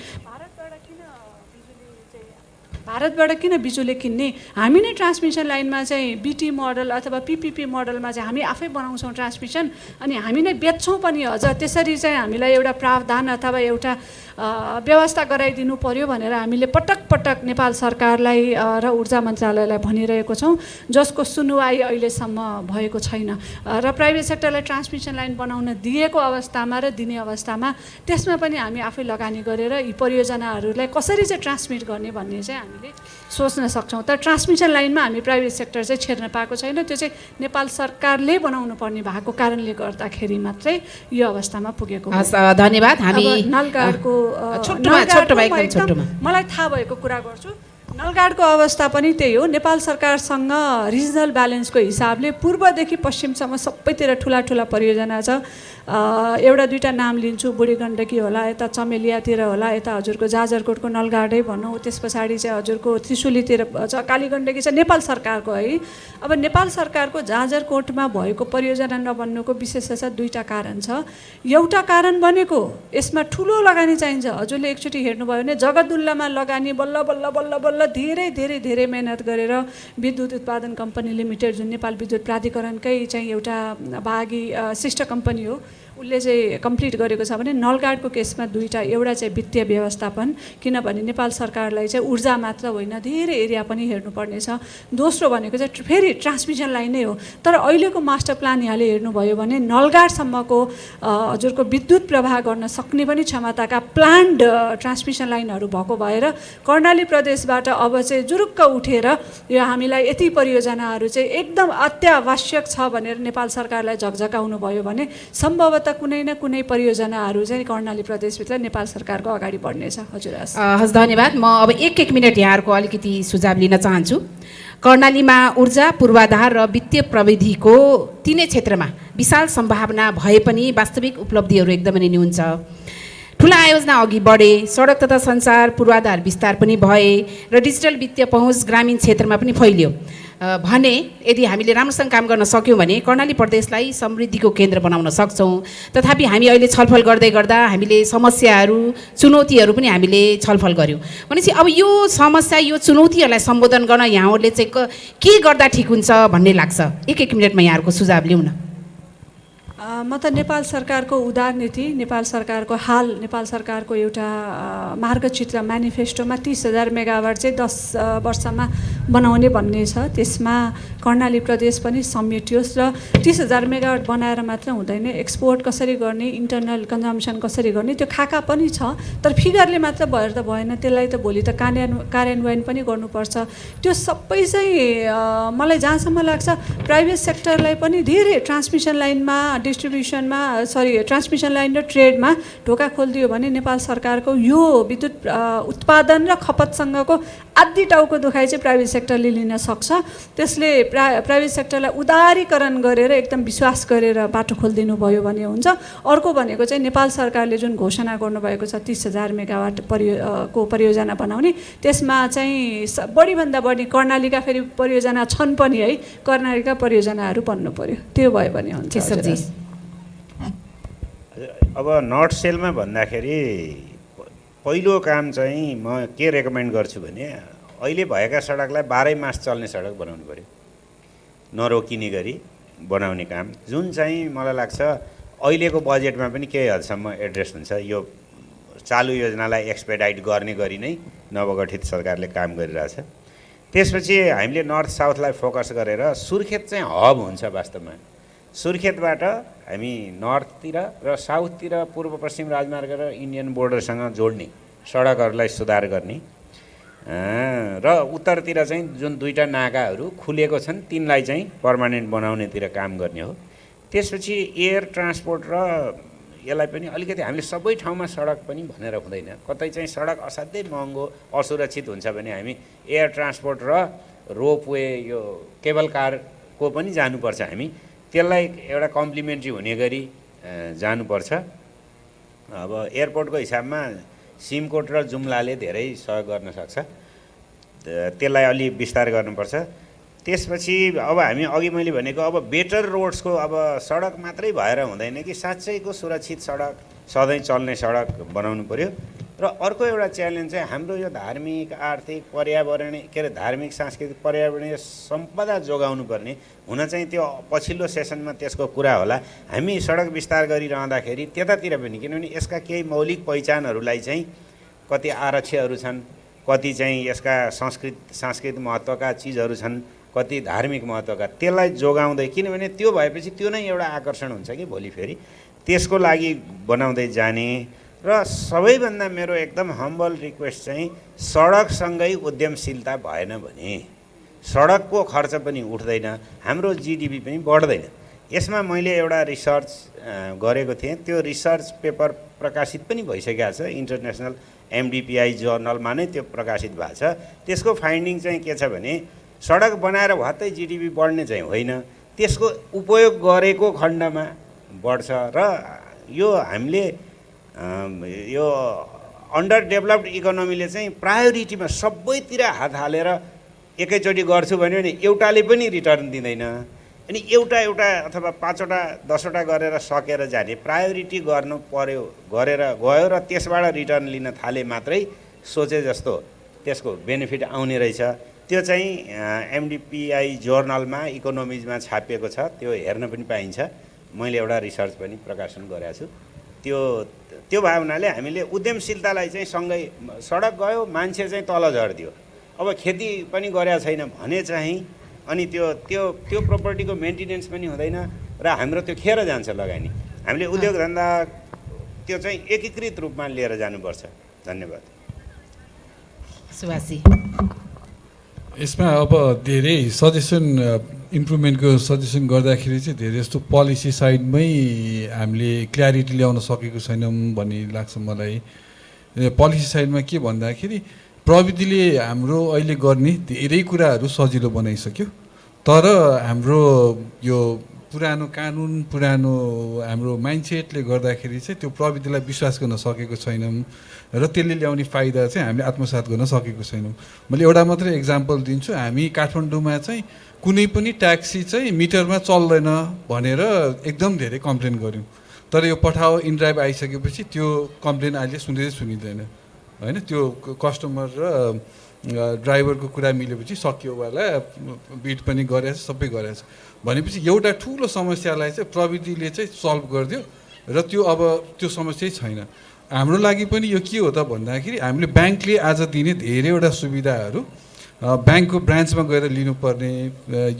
भारतबाट किन बिजुली किन्ने, हामी नै ट्रान्समिसन लाइनमा चाहिँ बिटी मोडल अथवा पिपिपी मोडलमा चाहिँ हामी आफै बनाउँछौँ ट्रान्समिसन, अनि हामी नै बेच्छौँ पनि अझ। त्यसरी चाहिँ हामीलाई एउटा प्रावधान अथवा एउटा व्यवस्था गराइदिनु पर्यो भनेर हामीले पटक पटक नेपाल सरकारलाई र ऊर्जा मन्त्रालयलाई भनिरहेको छौँ, जसको सुनुवाई अहिलेसम्म भएको छैन। र प्राइभेट सेक्टरलाई ट्रान्समिसन लाइन बनाउन दिएको अवस्थामा र दिने अवस्थामा त्यसमा पनि हामी आफै लगानी गरेर यी परियोजनाहरूलाई कसरी चाहिँ ट्रान्समिट गर्ने भन्ने चाहिँ हामीले सोच्न सक्छौँ। तर ट्रान्समिसन लाइनमा हामी प्राइभेट सेक्टर चाहिँ छिर्न पाएको छैन। त्यो चाहिँ नेपाल सरकारले बनाउनु पर्ने भएको कारणले गर्दाखेरि मात्रै यो अवस्थामा पुगेको हो। धन्यवाद। हामी नलगाडको मलाई थाहा भएको कुरा गर्छु। नलगाडको अवस्था पनि त्यही हो। नेपाल सरकारसँग रिजनल ब्यालेन्सको हिसाबले पूर्वदेखि पश्चिमसम्म सबैतिर ठुला ठुला परियोजना छ। एउटा दुईवटा नाम लिन्छु, बुढी गण्डकी होला, यता चमेलियातिर होला, यता हजुरको जाजरकोटको नलगाडै भनौँ, त्यस पछाडि चाहिँ हजुरको त्रिशुलीतिर छ, कालीगण्डकी छ, नेपाल सरकारको है। अब नेपाल सरकारको जाजरकोटमा भएको परियोजना नबन्नुको विशेषतः दुईवटा कारण छ। एउटा कारण भनेको यसमा ठुलो लगानी चाहिन्छ। हजुरले एकचोटि हेर्नुभयो भने जगदुल्लामा लगानी बल्ल बल्ल बल्ल बल्ल धेरै धेरै धेरै मेहनत गरेर विद्युत उत्पादन कम्पनी लिमिटेड, जुन नेपाल विद्युत प्राधिकरणकै चाहिँ एउटा भागी सिस्टर कम्पनी हो, उसले चाहिँ कम्प्लिट गरेको छ भने नलगाडको केसमा दुईवटा, एउटा चाहिँ वित्तीय व्यवस्थापन, किनभने नेपाल सरकारलाई चाहिँ ऊर्जा मात्र होइन धेरै एरिया पनि हेर्नुपर्ने छ। दोस्रो भनेको चाहिँ फेरि ट्रान्समिसन लाइन नै हो। तर अहिलेको मास्टर प्लान यहाँले हेर्नुभयो भने नलगाडसम्मको हजुरको विद्युत प्रवाह गर्न सक्ने पनि क्षमताका प्लान्ड ट्रान्समिसन लाइनहरू भएको भएर कर्णाली प्रदेशबाट अब चाहिँ जुरुक्क उठेर यो हामीलाई यति परियोजनाहरू चाहिँ एकदम अत्यावश्यक छ भनेर नेपाल सरकारलाई झकझकाउनु भयो भने सम्भवतः कुनै न कुनै परियोजनाहरू चाहिँ कर्णाली प्रदेशभित्र नेपाल सरकारको अगाडि बढ्नेछ। हजुर हस्, धन्यवाद। म अब एक मिनट यहाँहरूको अलिकति सुझाव लिन चाहन्छु। कर्णालीमा ऊर्जा पूर्वाधार र वित्तीय प्रविधिको तिनै क्षेत्रमा विशाल सम्भावना भए पनि वास्तविक उपलब्धिहरू एकदमै नै न्यून छ। ठुला आयोजना अघि बढे, सडक तथा सञ्चार पूर्वाधार विस्तार पनि भए र डिजिटल वित्तीय पहुँच ग्रामीण क्षेत्रमा पनि फैलियो भने यदि हामीले राम्रोसँग काम गर्न सक्यौँ भने कर्णाली प्रदेशलाई समृद्धिको केन्द्र बनाउन सक्छौँ। तथापि हामी अहिले छलफल गर्दै गर्दा हामीले समस्याहरू चुनौतीहरू पनि हामीले छलफल गऱ्यौँ भनेपछि अब यो समस्या यो चुनौतीहरूलाई सम्बोधन गर्न यहाँहरूले चाहिँ के गर्दा ठिक हुन्छ भन्ने लाग्छ? एक मिनटमा यहाँहरूको सुझाव लिउँ न। म त नेपाल सरकारको उदार नीति, नेपाल सरकारको नेपाल सरकारको एउटा मार्गचित्र म्यानिफेस्टोमा 30,000 मेगावाट चाहिँ 10 वर्षमा बनाउने भन्ने छ। त्यसमा कर्णाली प्रदेश पनि समेटियोस् र 30,000 मेगावाट बनाएर मात्र हुँदैन, एक्सपोर्ट कसरी गर्ने, इन्टरनल कन्जम्सन कसरी गर्ने, त्यो खाका पनि छ। तर फिगरले मात्र भएर त भएन, त्यसलाई त भोलि त कार्यान्वयन पनि गर्नुपर्छ। त्यो सबै चाहिँ मलाई जहाँसम्म लाग्छ प्राइभेट सेक्टरलाई पनि धेरै ट्रान्समिसन लाइनमा ट्रान्समिसन लाइन र ट्रेडमा ढोका खोलिदियो भने नेपाल सरकारको यो विद्युत उत्पादन र खपतसँगको आधी टाउको दुखाइ चाहिँ प्राइभेट सेक्टरले लिन सक्छ। त्यसले प्राइभेट सेक्टरलाई उदारीकरण गरेर एकदम विश्वास गरेर बाटो खोलिदिनु भयो भने हुन्छ। अर्को भनेको चाहिँ नेपाल सरकारले जुन घोषणा गर्नुभएको छ 30,000 मेगावाट को परियोजना बनाउने, त्यसमा चाहिँ बढीभन्दा बढी कर्णालीका फेरि परियोजना छन् पनि है, कर्णालीका परियोजनाहरू बन्नु पर्यो, त्यो भयो भने हुन्छ। अब नर्थ सेलमा भन्दाखेरि पहिलो काम चाहिँ म के रेकमेन्ड गर्छु भने अहिले भएका सडकलाई 12 मास चल्ने सडक बनाउनु पर्यो, नरोकिने गरी बनाउने काम, जुन चाहिँ मलाई लाग्छ अहिलेको बजेटमा पनि केही हदसम्म एड्रेस हुन्छ। यो चालु योजनालाई एक्सपेडाइट गर्ने गरी नै नवगठित सरकारले काम गरिरहेछ। त्यसपछि हामीले नर्थ साउथलाई फोकस गरेर सुर्खेत चाहिँ हब हुन्छ। वास्तवमा सुर्खेतबाट हामी नर्थतिर र साउथतिर पूर्व पश्चिम राजमार्ग र इन्डियन बोर्डरसँग जोड्ने सडकहरूलाई सुधार गर्ने र उत्तरतिर चाहिँ जुन 2टा नाकाहरू खुलेको छन् तिनलाई चाहिँ पर्मानेन्ट बनाउनेतिर काम गर्ने हो। त्यसपछि एयर ट्रान्सपोर्ट र यसलाई पनि अलिकति हामीले सबै ठाउँमा सडक पनि भनेर हुँदैन। कतै चाहिँ सडक असाध्यै महँगो असुरक्षित हुन्छ भने हामी एयर ट्रान्सपोर्ट र रोपवे यो केबल कारको पनि जानुपर्छ। हामी त्यसलाई एउटा कम्प्लिमेन्ट्री हुने गरी जानुपर्छ। अब एयरपोर्टको हिसाबमा सिमकोट र जुम्लाले धेरै सहयोग गर्न सक्छ, त्यसलाई अलि विस्तार गर्नुपर्छ। त्यसपछि अब हामी अघि मैले भनेको अब बेटर रोड्सको अब सडक मात्रै भएर हुँदैन कि साँच्चैको सुरक्षित सडक सधैँ चल्ने सडक बनाउनु पर्यो। र अर्को एउटा च्यालेन्ज चाहिँ हाम्रो यो धार्मिक आर्थिक पर्यावरणीय के अरे धार्मिक सांस्कृतिक पर्यावरणीय सम्पदा जोगाउनु पर्ने हुन चाहिँ त्यो पछिल्लो सेसनमा त्यसको कुरा होला। हामी सडक विस्तार गरिरहँदाखेरि त्यतातिर पनि, किनभने यसका केही मौलिक पहिचानहरूलाई चाहिँ कति आरक्षहरू छन्, कति चाहिँ यसका सांस्कृतिक महत्त्वका चिजहरू छन्, कति धार्मिक महत्त्वका, त्यसलाई जोगाउँदै, किनभने त्यो भएपछि त्यो नै एउटा आकर्षण हुन्छ कि भोलि फेरि त्यसको लागि बनाउँदै जाने। र सबैभन्दा मेरो एकदम हम्बल रिक्वेस्ट चाहिँ सडकसँगै उद्यमशीलता भएन भने सडकको खर्च पनि उठ्दैन, हाम्रो जिडिपी पनि बढ्दैन। यसमा मैले एउटा रिसर्च गरेको थिएँ, त्यो रिसर्च पेपर प्रकाशित पनि भइसकेको छ, इन्टरनेसनल MDPI जर्नलमा नै त्यो प्रकाशित भएको छ। त्यसको फाइन्डिङ चाहिँ के छ भने सडक बनाएर भत्तै जिडिपी बढ्ने चाहिँ होइन, त्यसको उपयोग गरेको खण्डमा बढ्छ। र यो हामीले यो अन्डर डेभलप्ड इकोनोमीले चाहिँ प्रायोरिटीमा सबैतिर हात हालेर एकैचोटि गर्छु भन्यो भने एउटाले पनि रिटर्न दिँदैन। अनि एउटा अथवा 5वटा 10वटा गरेर सकेर जाने, प्रायोरिटी गर्नु पर्यो, गरेर गयो र त्यसबाट रिटर्न लिन थाले मात्रै सोचे जस्तो त्यसको बेनिफिट आउने रहेछ। त्यो चाहिँ MDPI जर्नलमा इकोनोमिजमा छापिएको छ, त्यो हेर्न पनि पाइन्छ। मैले एउटा रिसर्च पनि प्रकाशन गरेको छु। त्यो भावनाले हामीले उद्यमशीलतालाई चाहिँ सँगै, सडक गयो मान्छे चाहिँ तल झर्दियो, अब खेती पनि गरेका छैन भने चाहिँ अनि त्यो प्रोपर्टीको मेन्टेनेन्स पनि हुँदैन र हाम्रो त्यो खेर जान्छ लगानी। हामीले उद्योग धन्दा त्यो चाहिँ एकीकृत रूपमा लिएर जानुपर्छ। धन्यवाद। सुभाषी, यसमा अब धेरै सजेसन इम्प्रुभमेन्टको सजेसन गर्दाखेरि चाहिँ धेरै जस्तो पोलिसी साइडमै हामीले क्ल्यारिटी ल्याउन सकेको छैनौँ भन्ने लाग्छ मलाई। पोलिसी साइडमा के भन्दाखेरि प्रविधिले हाम्रो अहिले गर्ने धेरै कुराहरू सजिलो बनाइसक्यो, तर हाम्रो यो पुरानो कानुन, पुरानो हाम्रो माइन्डसेटले गर्दाखेरि चाहिँ त्यो प्रविधिलाई विश्वास गर्न सकेको छैनौँ र त्यसले ल्याउने फाइदा चाहिँ हामीले आत्मसात गर्न सकेको छैनौँ। मैले एउटा मात्रै इक्जाम्पल दिन्छु। हामी काठमाडौँमा चाहिँ कुनै पनि ट्याक्सी चाहिँ मिटरमा चल्दैन भनेर एकदम धेरै कम्प्लेन गऱ्यौँ, तर यो पठाओ इनड्राइभ आइसकेपछि त्यो कम्प्लेन अहिले सुनिँदैन होइन। त्यो कस्टमर र ड्राइभरको कुरा मिलेपछि सकियो वाला, बिट पनि गरेछ, सबै गरेछ भनेपछि एउटा ठुलो समस्यालाई चाहिँ प्रविधिले चाहिँ सल्भ गरिदियो र त्यो अब त्यो समस्या छैन। हाम्रो लागि पनि यो के हो त भन्दाखेरि हामीले ब्याङ्कले आज दिने धेरैवटा सुविधाहरू ब्याङ्कको ब्रान्चमा गएर लिनुपर्ने,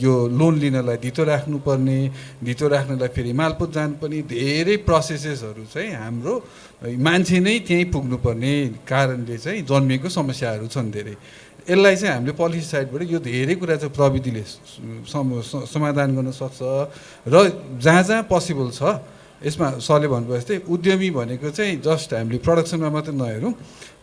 यो लोन लिनलाई धितो राख्नुपर्ने, धितो राख्नलाई फेरि मालपोत जानुपर्ने धेरै प्रोसेसेसहरू चाहिँ हाम्रो मान्छे नै त्यहीँ पुग्नुपर्ने कारणले चाहिँ जन्मिएको समस्याहरू छन् धेरै। यसलाई चाहिँ हामीले पोलिसी साइडबाट यो धेरै कुरा चाहिँ प्रविधिले समाधान गर्न सक्छ र जहाँ पोसिबल छ। यसमा सरले भन्नुभयो जस्तै उद्यमी भनेको चाहिँ जस्ट हामीले प्रडक्सनमा मात्रै नहेरौँ,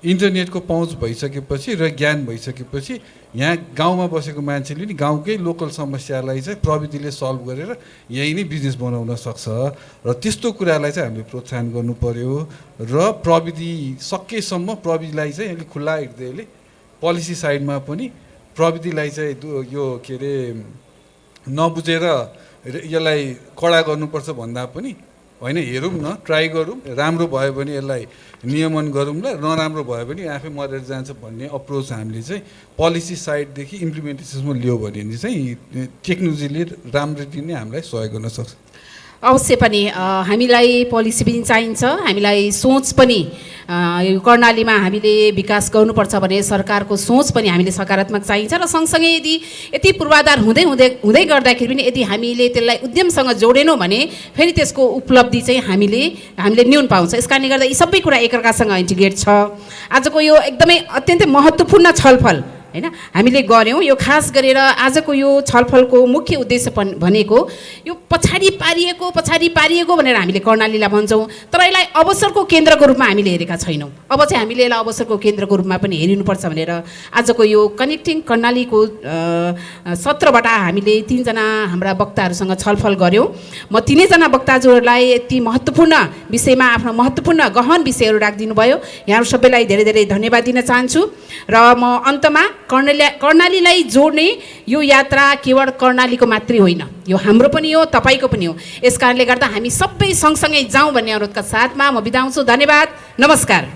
इन्टरनेटको पहुँच भइसकेपछि र ज्ञान भइसकेपछि यहाँ गाउँमा बसेको मान्छेले नि गाउँकै लोकल समस्यालाई चाहिँ प्रविधिले सल्भ गरेर यहीँ नै बिजनेस बनाउन सक्छ र त्यस्तो कुरालाई चाहिँ हामीले प्रोत्साहन गर्नु पर्यो र प्रविधि सकेसम्म प्रविधिलाई चाहिँ अलिक खुल्ला हृदयले पोलिसी साइडमा पनि प्रविधिलाई चाहिँ यो के अरे नबुझेर यसलाई कडा गर्नुपर्छ भन्दा पनि होइन, हेरौँ न, ट्राई गरौँ, राम्रो भयो भने यसलाई नियमन गरौँ ल, नराम्रो भयो भने आफै मरेर जान्छ भन्ने अप्रोच हामीले चाहिँ पोलिसी साइडदेखि इम्प्लिमेन्टेसनमा लियो भने चाहिँ टेक्नोलोजीले राम्ररी नै हामीलाई सहयोग गर्न सक्छ। अवश्य पनि हामीलाई पोलिसी पनि चाहिन्छ, हामीलाई सोच पनि यो कर्णालीमा हामीले विकास गर्नुपर्छ भने सरकारको सोच पनि हामीले सकारात्मक चाहिन्छ र सँगसँगै यति पूर्वाधार हुँदै गर्दाखेरि पनि यदि हामीले त्यसलाई उद्यमसँग जोडेनौँ भने फेरि त्यसको उपलब्धि चाहिँ हामीले न्यून पाउँछ। यस कारणले गर्दा यी सबै कुरा एकअर्कासँग इन्टिग्रेट छ। आजको यो एकदमै अत्यन्तै महत्त्वपूर्ण छलफल हैन हामीले गर्यौँ। यो खास गरेर आजको यो छलफलको मुख्य उद्देश्य भनेको यो पछाडि पारिएको भनेर हामीले कर्णालीलाई भन्छौँ, तर यसलाई अवसरको केन्द्रको रूपमा हामीले हेरेका छैनौँ। अब चाहिँ हामीले यसलाई अवसरको केन्द्रको रूपमा पनि हेरिनुपर्छ भनेर आजको यो कनेक्टिङ कर्णालीको सत्रबाट हामीले 3 जना हाम्रा वक्ताहरूसँग छलफल गऱ्यौँ। म तीनैजना वक्ताजुहरूलाई यति महत्त्वपूर्ण विषयमा आफ्नो महत्त्वपूर्ण गहन विषयहरू राखिदिनु भयो। यहाँहरू सबैलाई धेरै धेरै धन्यवाद दिन चाहन्छु र म अन्तमा कर्णालीलाई जोड्ने यो यात्रा केवल कर्णालीको मात्रै होइन, यो हाम्रो पनि हो, तपाईँको पनि हो। यस कारणले गर्दा हामी सबै सँगसँगै जाउँ भन्ने अनुरोधका साथमा म बिदा हुन्छु। धन्यवाद, नमस्कार।